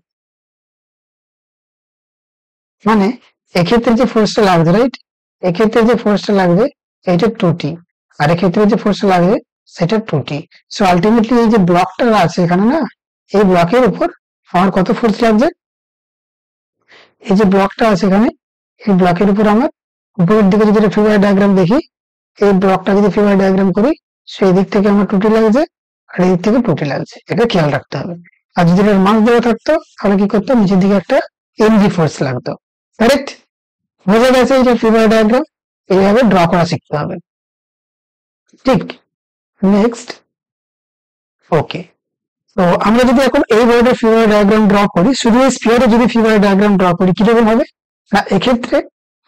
[SPEAKER 1] মানে এক্ষেত্রে যে ফোর্সটা লাগবে, রাইট, এক্ষেত্রে যে ফোর্সটা লাগবে এটা 2t, আর এক্ষেত্রে যে ফোর্সটা লাগবে সেটা 2t। সো আলটিমেটলি এই যে ব্লকটা আছে এখানে না, এই ব্লকের উপর আমার কত ফোর্স লাগছে, এই যে ব্লকটা আছে এখানে, এই ব্লকের উপর আমার উপরের দিকে যদি ফ্রি বডি ডায়াগ্রাম দেখি, এই ব্লকটা যদি ফ্রি বডি ডায়াগ্রাম করি, সেই দিক থেকে আমার 2t লাগছে আর এই দিক থেকে 2t লাগছে, এটা খেয়াল রাখতে হবে। আর যদি এর মাস দেওয়া থাকতো তাহলে কি করতো, নিচের দিকে একটা mg ফোর্স লাগতো, কারেক্ট। বোঝা গেছে এটা ফ্রি বডি ডায়াগ্রাম এইভাবে ড্র করা শিখতে হবে, ঠিক। নেক্সট, ওকে। তো আমরা যদি এখন এই বোর্ডে ফ্রি বডি ডায়াগ্রাম ড্র করি, শুধু এই স্ফিয়ারে যদি ফ্রি বডি ডায়াগ্রাম ড্র করি কিরকম হবে না, এক্ষেত্রে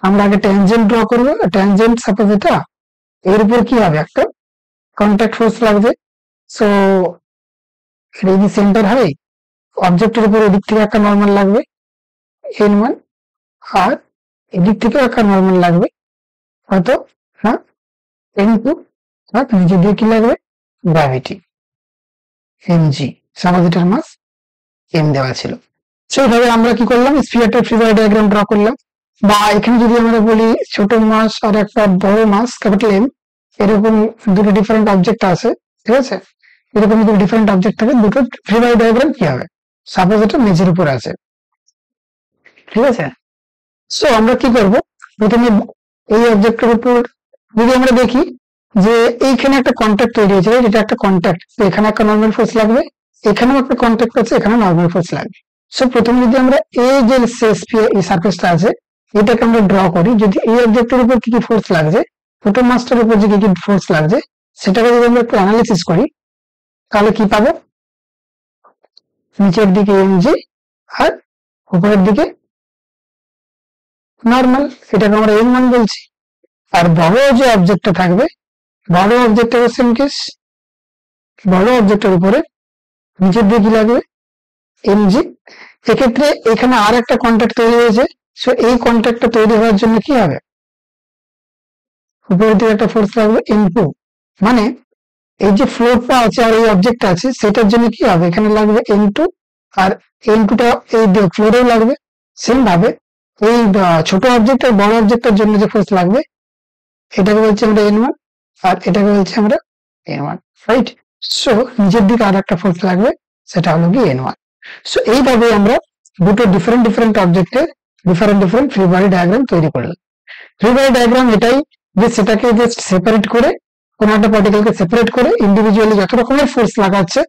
[SPEAKER 1] আমরা আগে ট্যানজেন্ট ড্র করবো। ট্যানজেন্ট সাপোজ এটা, এর উপর কি হবে একটা কন্ট্যাক্ট ফোর্স লাগবে। সো এটা যদি সেন্টার হয়, অবজেক্টের উপর এদিক থেকে একটা নর্মাল লাগবে n1, আর এদিক থেকে একটা নর্মাল লাগবে কত না n2, আর নিচে দিয়ে কি লাগবে গ্র্যাভিটি mg, সাপোজ এটার মাস m দেওয়া ছিল। সেইভাবে আমরা কি করলাম, স্ফিয়ারটা ফ্রি বডি ডায়াগ্রাম ড্র করলাম। বা এখানে যদি আমরা বলি ছোট মাস আর একটা বড় মাস ক্যাপিটাল এম, এরকম দুটো ডিফারেন্ট অবজেক্ট আছে, ঠিক আছে। এরকম যদি ডিফারেন্ট অবজেক্ট থাকে, দুটো ফ্রি বডি ডায়াগ্রাম কি হবে, সাপোজ এটা মেঝের উপর আছে, ঠিক আছে। সো আমরা কি করব, প্রথমে এই অবজেক্টের উপর যদি আমরা দেখি যে এইখানে একটা কন্ট্যাক্ট তৈরি হয়েছে, এটা একটা কন্ট্যাক্ট, তো এখানে একটা নর্মাল ফোর্স লাগবে, এখানেও একটা কন্ট্যাক্ট আছে, এখানে নর্মাল ফোর্স লাগবে। সো প্রথমে যদি আমরা এই যে এই সারফেসটা আছে এটাকে আমরা ড্র করি, যদি এই অবজেক্টের উপর কি কি ফোর্স লাগছে, প্রথম মাসটার উপর যে কি কি ফোর্স লাগছে সেটাকে যদি আমরা একটু অ্যানালিসিস করি, তাহলে কি পাবো, নিচের দিকে এমজি আর উপরের দিকে নর্মাল, এটাকে আমরা n1 বলছি। আর বড় যে অবজেক্টটা থাকবে, বড় অবজেক্টের সেম কেস, বড় অবজেক্টের উপরে নিচের দিকে কি লাগবে mg। এক্ষেত্রে এখানে আর একটা কন্ট্যাক্ট তৈরি হয়েছে, সো এই কন্ট্যাক্টটা তৈরি হওয়ার জন্য কি হবে, উপরের দিকে একটা ফোর্স লাগবে n2, মানে এই যে ফ্লোরটা আছে আর এই অবজেক্ট আছে সেটার জন্য কি হবে, এখানে লাগবে n2, আর n2টা এই ফ্লোরেও লাগবে। সেম ভাবে এই ছোট অবজেক্ট আর বড় অবজেক্টের জন্য যে ফোর্স লাগবে এটাকে বলছি আমরা n1, আর এটাকে বলছি আমরা n1, রাইট। সো নিচের দিকে আর একটা ফোর্স লাগবে, সেটা হলো কি n1। সো এইভাবে আমরা দুটো ডিফারেন্ট ডিফারেন্ট অবজেক্টের different different free body diagram তৈরি করলাম। ফ্রি বডি ডায়াগ্রাম এটাই যে সেটাকে জাস্ট সেপারেট করে, কোন একটা পার্টিকেলকে সেপারেট করে ইন্ডিভিজুয়ালি যত রকমের ফোর্স লাগছে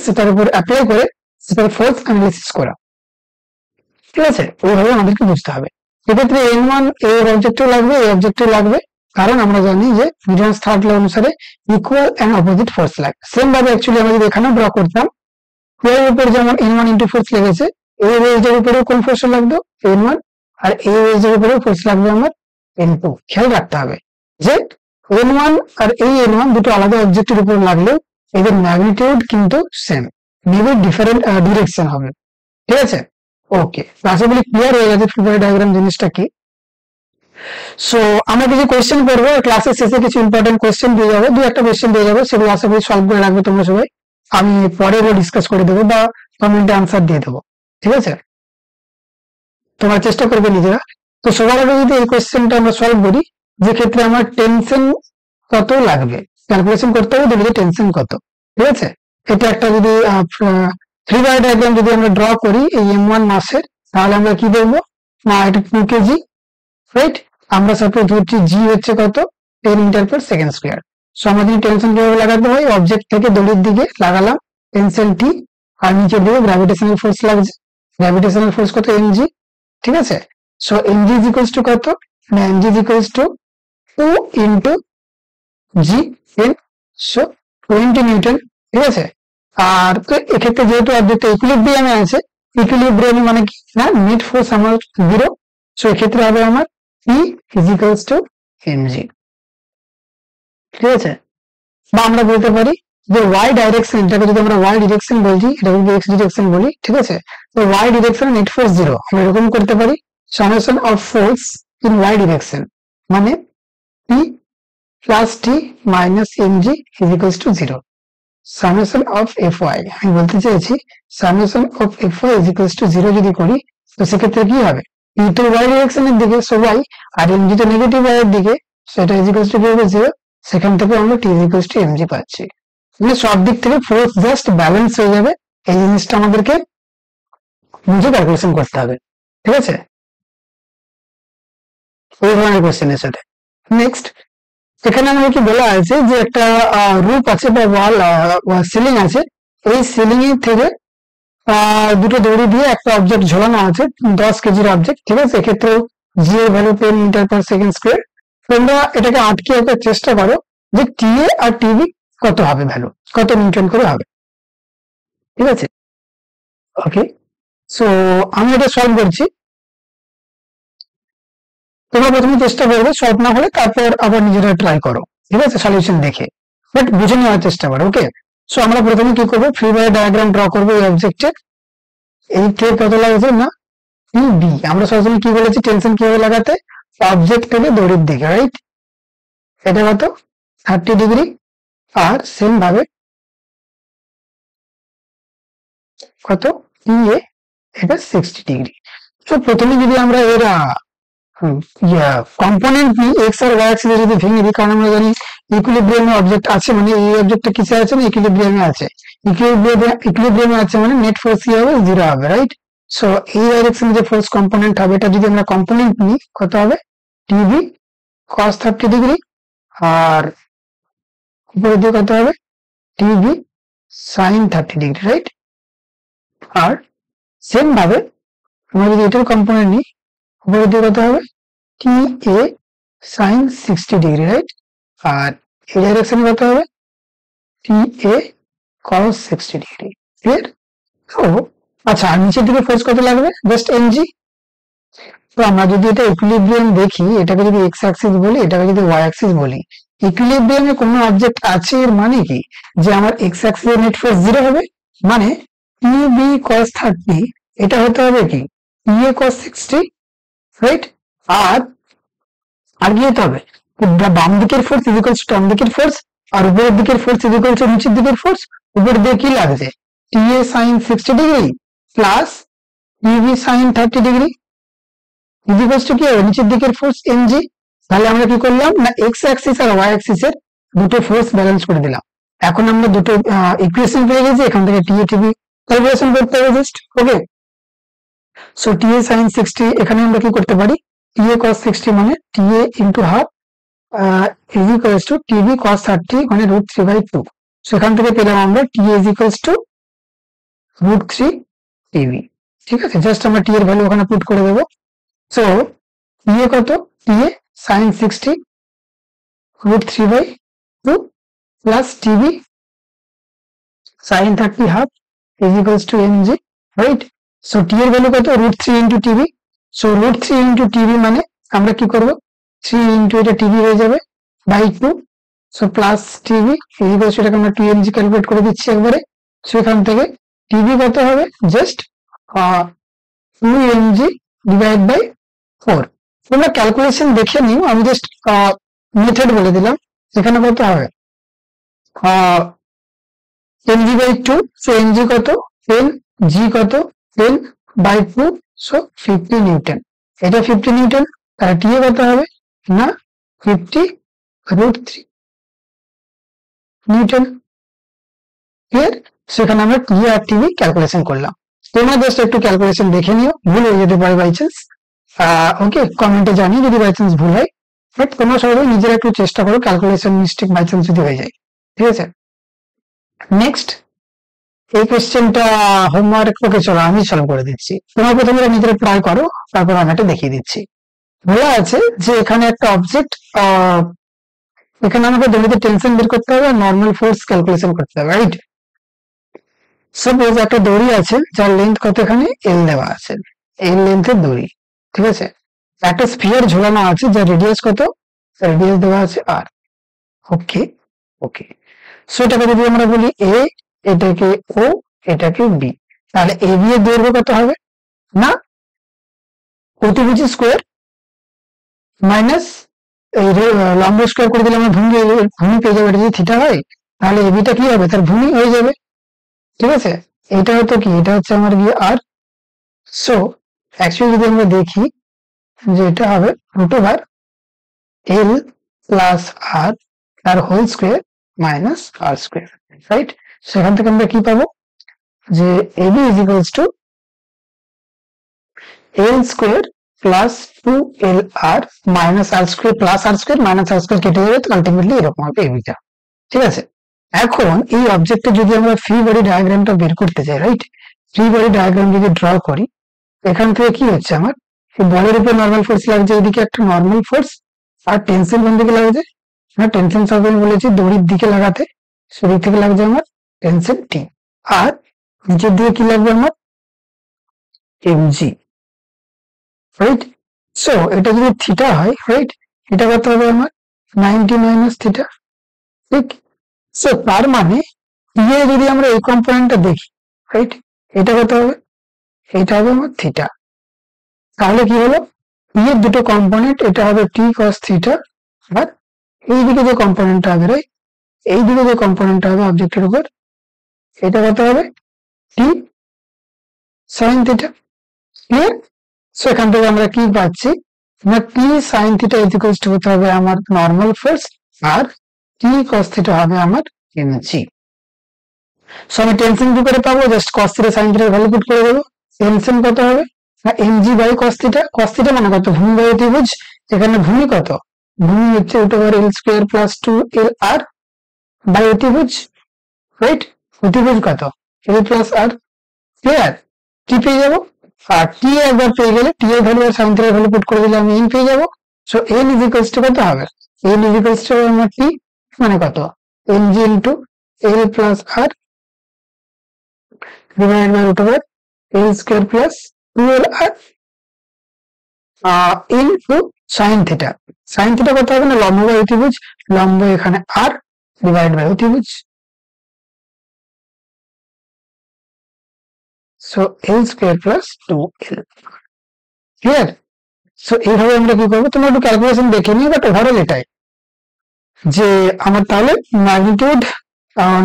[SPEAKER 1] সেটার উপর অ্যাপ্লাই করে সেটার ফোর্স অ্যানালিসিস করা, ঠিক আছে। ওইভাবে আমাদেরকে বুঝতে হবে। এক্ষেত্রে n1 এর অবজেক্টও লাগবে, এই অবজেক্টও লাগবে, কারণ আমরা জানি যে নিউটনস থার্ড ল অনুসারে ইকুয়াল এন্ড অপোজিট ফোর্স লাগে। সেম ভাবে অ্যাকচুয়ালি আমরা যদি এখানেও ড্র করতাম, এর উপর যেমন n1 ইন্টু ফোর্স লেগেছে, এই ওয়েজের উপরেও কোন ফোর্স লাগবে n1, আর এই ওয়েজের উপরেও ফোর্স লাগবে আমার n2। খেয়াল রাখতে হবে যে n1 আর এই n1 দুটো আলাদা অবজেক্টের উপর লাগলেও এদের ম্যাগনিটিউড কিন্তু সেম, মেবি ডিফারেন্ট ডিরেকশন হবে, ঠিক আছে। ওকে, আশা করি ক্লিয়ার হয়ে গেছে ফ্রি বডি ডায়াগ্রাম জিনিসটা কি। সো আমরা কিছু কোয়েশ্চেন করবো, ক্লাসের শেষে কিছু ইম্পর্টেন্ট কোয়েশ্চেন দিয়ে যাবো, দু একটা কোয়েশ্চেন দিয়ে যাবো, সেগুলো আশা করি সলভ করে রাখবে তোমরা সবাই। আমি পরে ডিসকাস করে দেবো বা কমেন্টে আনসার দিয়ে দেবো, ঠিক আছে। তোমরা চেষ্টা করবে নিজেরা। তো সবার আগে যদি এই কোয়েশ্চেনটা আমরা সলভ করি, যে ক্ষেত্রে আমার টেনশন কত লাগবে ক্যালকুলেশন করতে হবে, দেখবে টেনশন কত, ঠিক আছে। এটা একটা যদি ফ্রি বডি ডায়াগ্রাম যদি আমরা ড্র করি এই m1 মাসের, তাহলে আমরা কি দেখবো না এটা 2 কেজি, রাইট। আমরা সাপোজ ধরছি জি হচ্ছে কত 10 metre per second square. So আমাদের টেনশন কিভাবে লাগাতে হয়, অবজেক্ট থেকে দড়ির দিকে লাগালাম টেনশন টি, আর নিচের দিকে গ্র্যাভিটেশনাল ফোর্স লাগছে, গ্র্যাভিটেশনাল ফোর্স কত এমজি, ঠিক আছে। So MG is equals two কত, না MG is equals two 2 into G N, so 20 Newton, ঠিক আছে। আর তো এক্ষেত্রে যেহেতু অবজেক্ট ইকুইলিব্রিয়ামে আছে, ইকুইলিব্রিয়ামে মানে কি না নেট ফোর্স আমার 0, সো এক্ষেত্রে হবে আমার E is equals to MG, ঠিক আছে। বা আমরা বলতে পারি যে ওয়াই ডাইরেকশন, এটাকে যদি আমরা ওয়াই ডিরেকশন বলছি, এটাকে যদি এক্স ডিরেকশন বলি, ঠিক আছে। তো ওয়াই ডিরেকশন নেট ফোর্স 0, আমরা এরকম করতে পারি summation of force in Y direction মানে P plus T minus MG is equals to 0। Summation of F Y, আমি বলতে চাইছি summation of F Y is equals to 0 যদি করি, তো সেক্ষেত্রে কি হবে, পি তো ওয়াই ডিরেকশনের দিকে সো ওয়াই, আর এমজি তো নেগেটিভ ওয়াই এর দিকে, সেটা ইজ ইকুয়ালস টু কি হবে 0। সেখান থেকে আমরা T is equals to MG পাচ্ছি, মানে সব দিক থেকে ফোর্স জাস্ট ব্যালেন্স হয়ে যাবে। এই জিনিসটা আমাদেরকে বুঝে ক্যালকুলেশন করতে হবে, ঠিক আছে, এই ধরনের কোশ্চেনের সাথে। নেক্সট, এখানে আমাদের কি বলা আছে যে একটা রুপ আছে বা ওয়াল সিলিং আছে, এই সিলিং এর থেকে দুটো দড়ি দিয়ে একটা অবজেক্ট ঝোলানো আছে, 10 কেজির অবজেক্ট, ঠিক আছে। এক্ষেত্রে জি এর value 10 metre per second square. তোমরা এটাকে আটকে রাখার চেষ্টা করো যে টিএ আর টিভি কত হবে, ভ্যালু কত নিউটন করে হবে, ঠিক আছে। ওকে, সো আমি এটা সলভ করছি, তোমরা প্রথমে চেষ্টা করবে, সলভ না হলে তারপর আবার নিজেরা ট্রাই করো, ঠিক আছে, সলিউশন দেখে, বাট বুঝে নেওয়ার চেষ্টা করো। ওকে, সো আমরা প্রথমে কি করবো, ফ্রি বডি ডায়াগ্রাম ড্র করবো এই অবজেক্টের। এই কে কত লাগছে না বি, আমরা সবসময় কি বলেছি টেনশন কিভাবে লাগাতে, অবজেক্ট থেকে দড়ির দিকে, রাইট, এটা কত 30 ডিগ্রি, আর সেম ভাবে কত ইয়ে, এটা 60 ডিগ্রি। তো প্রথমে যদি আমরা এর কম্পোনেন্ট নিই এক্স আর ওয়াই অ্যাক্সিসে যদি ভেঙে দিই, কারণ আমরা জানি ইকুইলিব্রিয়ামে অবজেক্ট আছে, মানে এই অবজেক্টটা কিসে আছে না ইকুইলিব্রিয়ামে আছে, ইকুইলিব্রিয়ামে আছে মানে নেট ফোর্স কি হবে 0 হবে, রাইট। সো এই ডাইরেকশনে যে ফোর্স কম্পোনেন্ট হবে, এটা যদি আমরা কম্পোনেন্ট নিই কত হবে টিভি cos 30 ডিগ্রি, আর উপরের দিকে কত হবে টিভি sin 30 ডিগ্রি, রাইট। আর সেম ভাবে আমরা যদি এটার কম্পোনেন্ট নিই, উপরের দিকে কত হবে টি এ sin 60 ডিগ্রি, রাইট। আর এই ডাইরেকশনে কত হবে টি এ cos 60 ডিগ্রি, ক্লিয়ার। তো আচ্ছা, আর নিচের দিকে ফোর্স কত লাগবে, জাস্ট এমজি। তো আমরা যদি এটা ইকুইলিব্রিয়াম দেখি, এটাকে যদি এক্স অ্যাক্সিস বলি, এটাকে যদি ওয়াই অ্যাক্সিস বলি, ইকুইলিব্রিয়ামে কোনো অবজেক্ট আছে এর মানে কি যে আমার এক্স অ্যাক্সিসে নেট ফোর্স 0 হবে, মানে টি বি cos 30 এটা হতে হবে কি টি এ cos 60, রাইট। আর আর কি হতে হবে, বাম দিকের ফোর্স ইজ ইকুয়ালস টু ডান দিকের ফোর্স, আর উপরের দিকের ফোর্স ইজ ইকুয়ালস টু নিচের দিকের ফোর্স। উপরের দিকে কি লাগছে টি এ sin 60 degree plus TV sin 30 degree is equals two কি হবে নিচের দিকের ফোর্স এমজি। তাহলে আমরা কি করলাম না এক্স অ্যাক্সিস আর ওয়াই অ্যাক্সিস এর দুটো ফোর্স ব্যালেন্স করে দিলাম। এখন আমরা দুটো ইকুয়েশন পেয়ে গেছি, এখান থেকে টি এ টিভি ক্যালকুলেশন করতে হবে জাস্ট। ওকে, সো টি এ sin 60 এখানে আমরা কি করতে পারি, টি এ cos 60 মানে T A into half is equals to TV cos 30 মানে √3/2। সেখান থেকে পেলাম আমরা T is equals to √3 TV, ঠিক আছে। জাস্ট আমরা টি এর ভ্যালু ওখানে পুট করে দেবো। সো টি এ কত, টি এ sin 60 √3/2 plus TV sin 30 half is equals to MG, right. So টি এর ভ্যালু কত √3 into TV, so √3 into TV মানে আমরা কি করবো 3 ইন্টু এটা টিভি হয়ে যাবে by 2, so plus TV is equals to, এটাকে আমরা 2mg ক্যালকুলেট করে দিচ্ছি একবারে। সেখান থেকে টিভি কত হবে জাস্ট 2mg ডিভাইড বাই 4। তোমরা ক্যালকুলেশন দেখে নিও, আমি জাস্ট মেথড বলে দিলাম। এখানে কত হবে mg বাই 2, সো mg কত 10, g কত 10 বাই 2, সো 50 নিউটন, এটা 50 নিউটন। তাহলে টি এ কত হবে না 50 √3 নিউটন, ক্লিয়ার। সেখানে আমরা টি আর টিভি ক্যালকুলেশন করলাম। তোমরা জাস্ট একটু ক্যালকুলেশন দেখে নিও, ভুল হয়ে যেতে পারে বাই চান্স। ওকে, কমেন্টে জানিয়ে যদি বাই চান্স ভুল হয়, বাট তোমরা সবাই নিজেরা একটু চেষ্টা করো, ক্যালকুলেশন মিস্টেক বাই চান্স যদি হয়ে যায়। ঠিক আছে, নেক্সট এই কোশ্চেনটা হোমওয়ার্ক, ওকে চলো আমি সলভ করে দিচ্ছি, তোমরা প্রথমে নিজেরা ট্রাই করো, তারপর আমি এটা দেখিয়ে দিচ্ছি। বলা আছে যে এখানে একটা অবজেক্ট, এখানে আমাকে দড়িতে টেনশন বের করতে হবে, নর্মাল ফোর্স ক্যালকুলেশন করতে হবে, রাইট? সাপোজ একটা দড়ি আছে যার লেন্থ কত, এখানে এল দেওয়া আছে, এল লেন্থের দড়ি। ঠিক আছে, একটা স্ফিয়ার ঝোলানো আছে যার রেডিয়াস কত, রেডিয়াস দেওয়া আছে আর। ওকে ওকে, সো এটাকে যদি আমরা বলি এ, এটাকে ও, এটাকে বি, তাহলে এ বি এর দৈর্ঘ্য কত হবে না, অতিভুজ স্কোয়ার মাইনাস এই লম্ব স্কোয়ার করে দিলে আমরা ভূমি পেয়ে যাবো। এটা যদি থিটা হয় তাহলে এবিটা কি হবে, তার ভূমি হয়ে যাবে। ঠিক আছে, এটা হতো কি, এটা হচ্ছে আমার গিয়ে আর। সো অ্যাকচুয়ালি যদি আমরা দেখি যে এটা হবে root over L plus R তার whole square minus R square, right? সেখান থেকে আমরা কি পাবো, যে AB is equals to L square plus 2 LR minus R square plus R square minus R square কেটে যাবে, তো আলটিমেটলি এরকম হবে এবিটা। ঠিক আছে, এখন এই অবজেক্টে যদি আমরা ফ্রি বডি ডায়াগ্রামটা বের করতে চাই, রাইট? ফ্রি বডি ডায়াগ্রাম যদি ড্র করি, এখান থেকে কি হচ্ছে, আমার বলের উপর নর্মাল ফোর্স লাগছে, এদিকে একটা নর্মাল ফোর্স, আর টেনশন কোন দিকে লাগছে না, টেনশন সব আমি বলেছি দড়ির দিকে লাগাতে, সেদিক থেকে লাগছে আমার টেনশন টি, আর নিচের দিকে কি লাগবে আমার এমজি, রাইট? সো এটা যদি থিটা হয়, রাইট, এটা কত হবে আমার 90 মাইনাস থিটা, ঠিক? সো তার মানে ইয়ে যদি আমরা এই কম্পোনেন্টটা দেখি, রাইট, এটা কত হবে, এটা হবে আমার থিটা। তাহলে কি হলো, ইয়ের দুটো কম্পোনেন্ট, এটা হবে টি কস থিটা, আর এইদিকে যে কম্পোনেন্টটা হবে, রাইট, এইদিকে যে কম্পোনেন্টটা হবে অবজেক্টের উপর, এটা কত হবে T sine theta. Clear? So এখান থেকে আমরা কি পাচ্ছি না, T sine theta is equals to হতে হবে আমার নর্মাল ফোর্স, আর টি কস থিটা হবে আমার এমজি। সো আমি টেনশন কি করে পাবো, জাস্ট কস থিটা সাইন থিটার ভ্যালু পুট করে দেবো। টেনশন কত হবে না, MG by cos theta, cos theta মানে কত, ভূমি বাই অতিভুজ, এখানে ভূমি কত, ভূমি হচ্ছে root over L square plus 2 LR by অতিভুজ, রাইট? অতিভুজ কত, এল প্লাস আর। ক্লিয়ার? কি পেয়ে যাবো, আর টি একবার পেয়ে গেলে টি এর ভ্যালু আর সাইন থিটার ভ্যালু পুট করে দিলে আমি এন পেয়ে যাবো। So N is equals two কত হবে, এন ইজ ইকুয়ালস টু আমার টি মানে কত, MG into L plus R divided by root over L square plus 2LR into sin theta. Sin theta কত হবে না, লম্ব বাই অতিভুজ, লম্ব এখানে আর ডিভাইড বাই অতিভুজ। So L square plus 2L। Clear? So এইভাবে আমরা কি করবো, তোমরা একটু ক্যালকুলেশন দেখে নিও, বাট ওভারঅল এটাই যে আমার তাহলে ম্যাগনিটিউড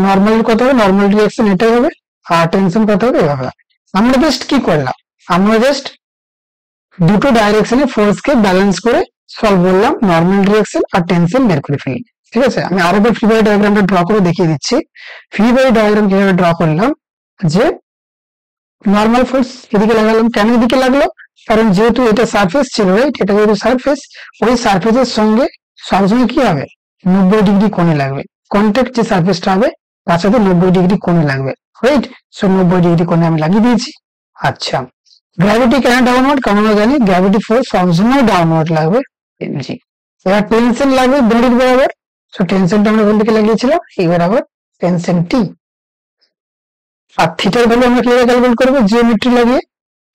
[SPEAKER 1] নর্মাল কত হবে, নর্মাল ডিরেকশন এটাই হবে, আর টেনশন কত হবে এভাবে। আমরা জাস্ট কি করলাম, আমরা জাস্ট দুটো ডাইরেকশনে ফোর্স কে ব্যালেন্স করে সলভ করলাম, নর্মাল ডিরেকশন আর টেনশন বের করে ফেলি। ঠিক আছে, আমি আরেকবার ফ্রি বডি ডায়াগ্রামটা ড্র করে দেখিয়ে দিচ্ছি। ফ্রি বডি ডায়াগ্রাম কিভাবে ড্র করলাম, যে নর্মাল ফোর্স এদিকে লাগালাম, কেন এদিকে লাগলো, কারণ যেহেতু এটা সারফেস ছিল, রাইট, এটা যেহেতু সারফেস, ওই সারফেসের সঙ্গে সবসময় কি হবে, 90 ডিগ্রি কোণে লাগবে, কন্ট্যাক্ট যে সারফেসটা হবে তার সাথে 90 ডিগ্রি কোণে লাগবে, রাইট? সো 90 ডিগ্রি কোণে আমি লাগিয়ে দিয়েছি। আচ্ছা, গ্র্যাভিটি কেন ডাউনওয়ার্ড, কারণ আমরা জানি গ্র্যাভিটি ফোর্স সবসময় ডাউনওয়ার্ড লাগবে, এমজি। এবার টেনশন লাগবে দড়ির বরাবর, সো টেনশনটা আমরা কোন দিকে লাগিয়েছিলাম, এই বরাবর টেনশন টি। আর থিটার ভ্যালু আমরা কিভাবে ক্যালকুলেট করবো, জিওমেট্রি লাগিয়ে,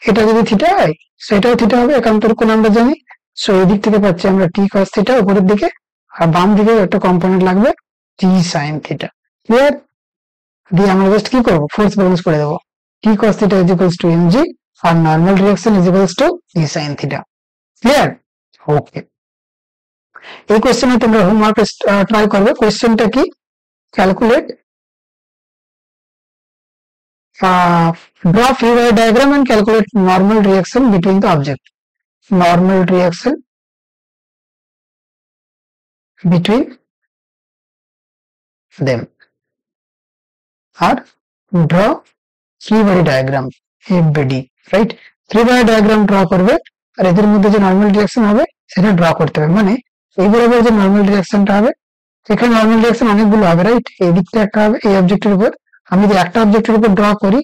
[SPEAKER 1] এটা যদি থিটা হয় সেটাও থিটা হবে, একান্তর কোণ আমরা জানি। সো এই দিক থেকে পাচ্ছি আমরা টি কস থিটা উপরের দিকে, আর বাম দিকে একটা কম্পোনেন্ট লাগবে টি সাইন থিটা। ক্লিয়ার? দিয়ে আমরা জাস্ট কি করবো, ফোর্স ব্যালেন্স করে দেবো, T cos theta is equals to MG আর normal direction is equals to T sine theta. Clear? Okay, এই কোশ্চেনে তোমরা হোমওয়ার্ক ট্রাই করবে। কোশ্চেনটা কি, calculate draw free body diagram and calculate normal reaction between the object, normal reaction between them, or draw free body diagram, FBD, right? free body diagram draw করবে আর এদের মধ্যে যে নর্মাল ডিরেকশন হবে সেটা draw করতে হবে। মানে এই বরাবর যে নর্মাল ডিরেকশনটা হবে, এখানে নর্মাল ডিরেকশন অনেকগুলো হবে, রাইট? এই দিকটা একটা হবে এই অবজেক্টের উপর। আমি যদি একটা অবজেক্টের উপর ড্র করি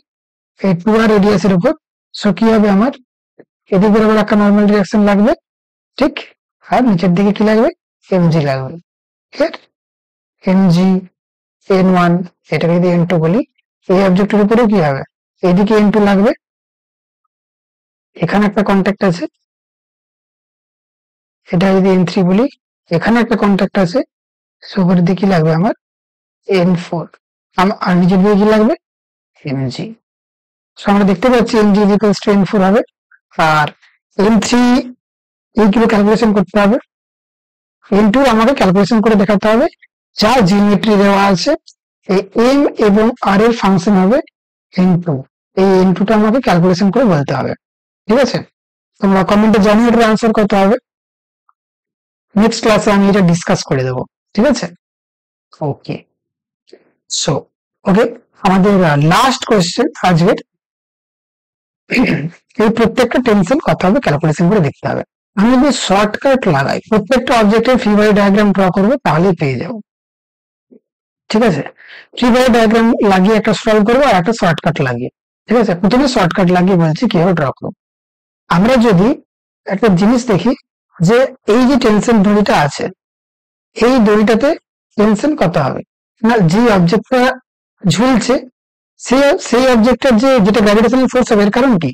[SPEAKER 1] এই 2r রেডিয়াসের উপর, সো কি হবে আমার এদিক বরাবর একটা নর্মাল ডিরেকশন লাগবে, ঠিক? আর নিচের দিকে কি লাগবে? mg লাগবে। ক্লিয়ার? mg n1, এটাকে যদি n2 বলি, এই অবজেক্টের উপরেও কি হবে? এদিকে n2 লাগবে, এখানে একটা কন্ট্যাক্ট আছে, এটা যদি n3 বলি, এখানে একটা কন্ট্যাক্ট আছে, সো উপরের দিকে কি লাগবে আমার? n4, আর নিচের দিকে কি লাগবে? mg। সো আমরা দেখতে পাচ্ছি mg ইকুয়ালস টু n4 হবে। আর n3 এইগুলো ক্যালকুলেশন করতে হবে, n2 আমাকে ক্যালকুলেশন করে দেখাতে হবে। যা জিওমেট্রি দেওয়া আছে এই m এবং r এর ফাংশন হবে n2, এই n2 টা আমাকে ক্যালকুলেশন করে বলতে হবে। ঠিক আছে? তোমরা কমেন্টে জানিয়ে এটার আনসার কত হবে। নেক্সট ক্লাসে আমি এটা ডিসকাস করে দেবো। ঠিক আছে? ওকে, সো ওকে, আমাদের লাস্ট কোয়েশ্চেন আজকের। এই প্রত্যেকটা টেনশন কত হবে ক্যালকুলেশন করে দেখতে হবে। আমি যদি শর্টকাট লাগাই, প্রত্যেকটা অবজেক্টের ফ্রি বডি ডায়াগ্রাম ড্র করবো, তাহলে পেয়ে যাবো। ঠিক আছে? ফ্রি বডি ডায়াগ্রাম লাগিয়ে একটা সলভ করবো আর একটা শর্টকাট লাগিয়ে। ঠিক আছে? প্রথমে শর্টকাট লাগিয়ে বলছি কিভাবে ড্র করবো। আমরা যদি একটা জিনিস দেখি যে এই যে টেনশন দড়িটা আছে, এই দড়িটাতে টেনশন কত হবে না, যে অবজেক্টটা ঝুলছে সেই অবজেক্টের যেটা গ্র্যাভিটেশনাল ফোর্স হবে, এর কারণ কি?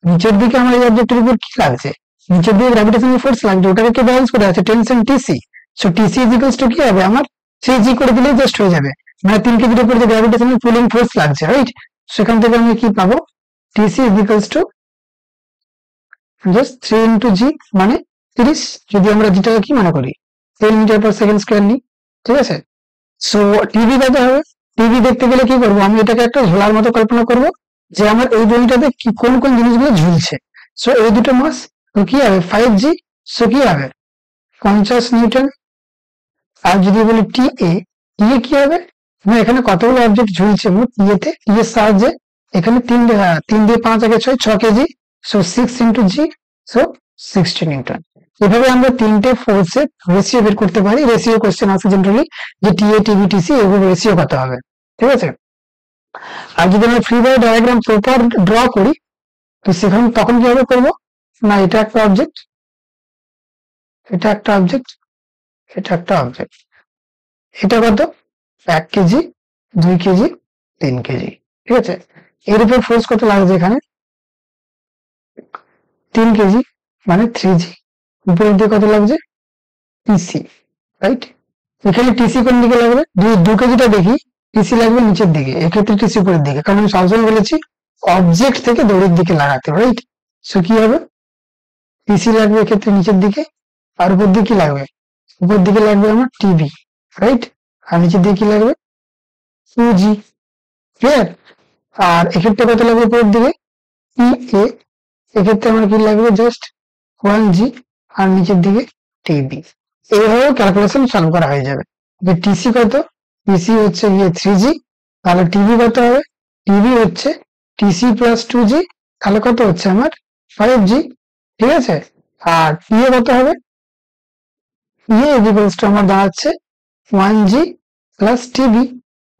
[SPEAKER 1] নিচের দিকে আমার এই অবজেক্টের উপর কি লাগছে? নিচের দিকে গ্র্যাভিটেশনাল ফোর্স লাগছে, ওটাকে কে ব্যালেন্স করে আছে? Tension TC. So TC is equals two কি হবে আমার? 3g করে দিলেই জাস্ট হয়ে যাবে। মানে 3 কেজির উপর যে গ্র্যাভিটেশনাল পুলিং ফোর্স লাগছে, রাইট? সেখান থেকে আমি কি পাবো? TC is equals to just 3 into G, মানে 30। যদি আমরা যেটাকে কি মনে করি 10 মিটার পার সেকেন্ড স্কোয়ার নিই। ঠিক আছে? সো টিভি কত হবে? টিভি দেখতে গেলে কি করবো? আমি এটাকে একটা ঝোলার মতো কল্পনা করব, যে আমার এই দড়িটাতে কি কোন কোন জিনিসগুলো ঝুলছে। সো এই দুটো মাস, তো কি হবে? 5g। সো কি হবে? 50 নিউটন। আর যদি বলি টি এ কি হবে? না, এখানে কতগুলো অবজেক্ট ঝুলছে মোট টি এর সাহায্যে। এখানে 3 দিয়ে 5 আগে 6 কেজি। সো 6 ইন্টু জি, সো 60 নিউটন। এভাবে আমরা তিনটে ফোর্সের রেশিও বের করতে পারি। রেশিও কোশ্চেন আছে জেনারেলি, যে টিএ টিভি টিসি এগুলো রেশিও কত হবে। ঠিক আছে? আর যদি আমরা free body diagram proper draw করি, তো সেখানে তখন কিভাবে করবো না, এটা একটা অবজেক্ট, এটা একটা অবজেক্ট, এটা একটা অবজেক্ট, এটা কত? 1 কেজি, 2 কেজি, 3 কেজি। ঠিক আছে? এর উপর ফোর্স কত লাগছে? এখানে 3 কেজি, মানে 3g। উপরের দিকে কত লাগছে? TC, right? এখানে টিসি কোন দিকে লাগবে? 2 কেজিটা দেখি, টিসি লাগবে নিচের দিকে, এক্ষেত্রে টিসি উপরের দিকে, কারণ আমি সবসময় বলেছি অবজেক্ট থেকে দড়ির দিকে লাগাতে, রাইট? সো কি হবে? টিসি লাগবে এক্ষেত্রে নিচের দিকে, আর উপর দিকে কি লাগবে? উপর দিকে লাগবে আমার টিভি, রাইট? আর নিচের দিকে কি লাগবে? 2g। ক্লিয়ার? আর এক্ষেত্রে কত লাগবে উপরের দিকে? টিএ। এক্ষেত্রে আমার কি লাগবে? Just 1g। আর নিচের দিকে টিবি। এইভাবে ক্যালকুলেশন সলভ করা হয়ে যাবে। যে টিসি কত? টিসি হচ্ছে গিয়ে 3g, তাহলে টিভি কত হবে? টিভি হচ্ছে টিসি প্লাস 2g, তাহলে কত হচ্ছে আমার? 5g। ঠিক আছে? আর টিএ কত হবে? টিএ ইকুয়ালস টু আমার দাঁড়াচ্ছে 1g প্লাস টিভি।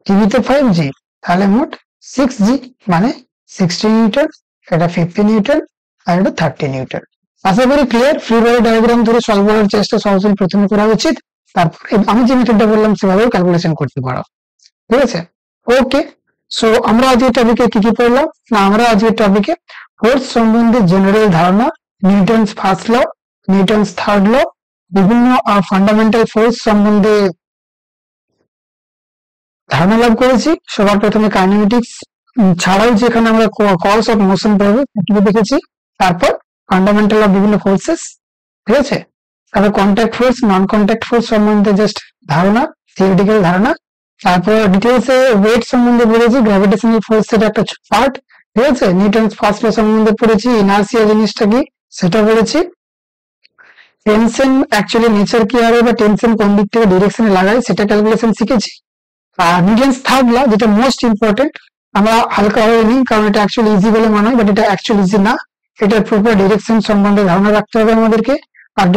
[SPEAKER 1] টিভি তো 5g, তাহলে মোট 6g, মানে 60 নিউটন। এটা 50 নিউটন, আর এটা 30 নিউটন। আশা করি ক্লিয়ার। ফ্রি বডি ডায়াগ্রাম ধরে সলভ করার চেষ্টা সহজেই প্রথমে করা উচিত, তারপর আমি যে মেথডটা বললাম সেভাবেও ক্যালকুলেশন করতে পারো। ঠিক আছে? ওকে, সো আমরা আজকের টপিকে কি কি পড়লাম না, আমরা আজকের টপিকে ফোর্স সম্বন্ধে জেনারেল ধারণা, Newton's first law, Newton's third law, বিভিন্ন ফান্ডামেন্টাল ফোর্স সম্বন্ধে ধারণা লাভ করেছি। সবার প্রথমে কাইনেমেটিক্স ছাড়াও যেখানে আমরা কজ অফ মোশন পড়বো সেগুলো দেখেছি। তারপর ফান্ডামেন্টাল অফ বিভিন্ন ফোর্সেস। ঠিক আছে? তারপর কন্ট্যাক্ট ফোর্স, নন কন্ট্যাক্ট ফোর্স সম্বন্ধে জাস্ট ধারণা, থিওরিটিক্যাল ধারণা। তারপর ডিটেলসে ওয়েট সম্বন্ধে পড়েছি, গ্র্যাভিটেশনাল ফোর্স এর একটা পার্ট। ঠিক আছে? নিউটনস ফার্স্ট ল সম্বন্ধে পড়েছি, ইনার্সিয়া জিনিসটা কি সেটা পড়েছি। টেনশন অ্যাকচুয়ালি নেচার কি হবে, বা টেনশন কোন দিক থেকে ডিরেকশনে লাগায় সেটা ক্যালকুলেশন শিখেছি। আর নিউটনস থার্ড ল, যেটা মোস্ট ইম্পর্টেন্ট, আমরা হালকা হয়ে নিই, কারণ এটা অ্যাকচুয়ালি ইজি বলে মনে হয়, বাট এটা অ্যাকচুয়ালি ইজি না। এটার প্রপার ডিরেকশন সম্বন্ধে ধারণা রাখতে হবে আমাদেরকে। আর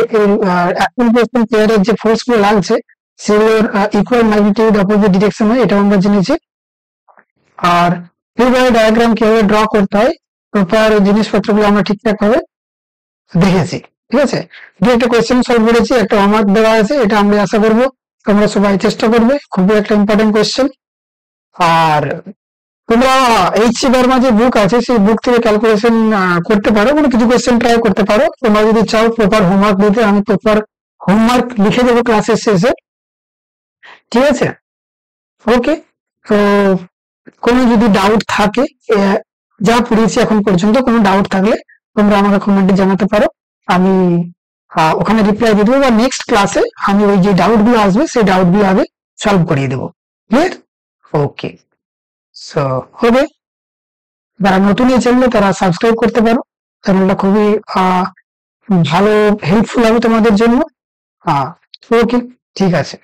[SPEAKER 1] অ্যাকুয়াল কোশ্চেন পেয়ারের যে ফোর্স গুলো লাগছে সেগুলোর ইকুয়াল ম্যাগনিটিউড অপোজিট ডিরেকশন হয়, এটাও আমরা জেনেছি। আর ফ্রি বডি ডায়াগ্রাম কিভাবে ড্র করতে হয়, প্রপার জিনিসপত্রগুলো আমরা ঠিকঠাক ভাবে দেখেছি। ঠিক আছে, দু একটা কোয়েশ্চেন সলভ করেছি, একটা হোমওয়ার্ক দেওয়া আছে, এটা আমরা আশা করবো তোমরা সবাই চেষ্টা করবে, খুবই একটা ইম্পর্টেন্ট কোয়েশ্চেন। আর তোমরা এইচ.সি. বর্মা যে বুক আছে সেই বুক থেকে ক্যালকুলেশন করতে পারো, মানে কিছু কোয়েশ্চেন ট্রাই করতে পারো। তোমরা যদি চাও প্রপার হোমওয়ার্ক দিতে, আমি প্রপার হোমওয়ার্ক লিখে দেবো ক্লাসের শেষে। ঠিক আছে, ওকে। তো কোনো যদি ডাউট থাকে, যা পড়িয়েছি এখন পর্যন্ত, কোনো ডাউট থাকলে তোমরা আমাকে কমেন্টে জানাতে পারো, আমি ওখানে রিপ্লাই দিয়ে দেবো, বা নেক্সট ক্লাসে আমি ওই যে ডাউট গুলো আসবে সেই ডাউট গুলো আগে সলভ করিয়ে দেবো। ক্লিয়ার? ওকে, সো হবে। যারা নতুন এই চ্যানেলে তারা সাবস্ক্রাইব করতে পারো, চ্যানেলটা খুবই ভালো হেল্পফুল হবে তোমাদের জন্য। ওকে, ঠিক আছে।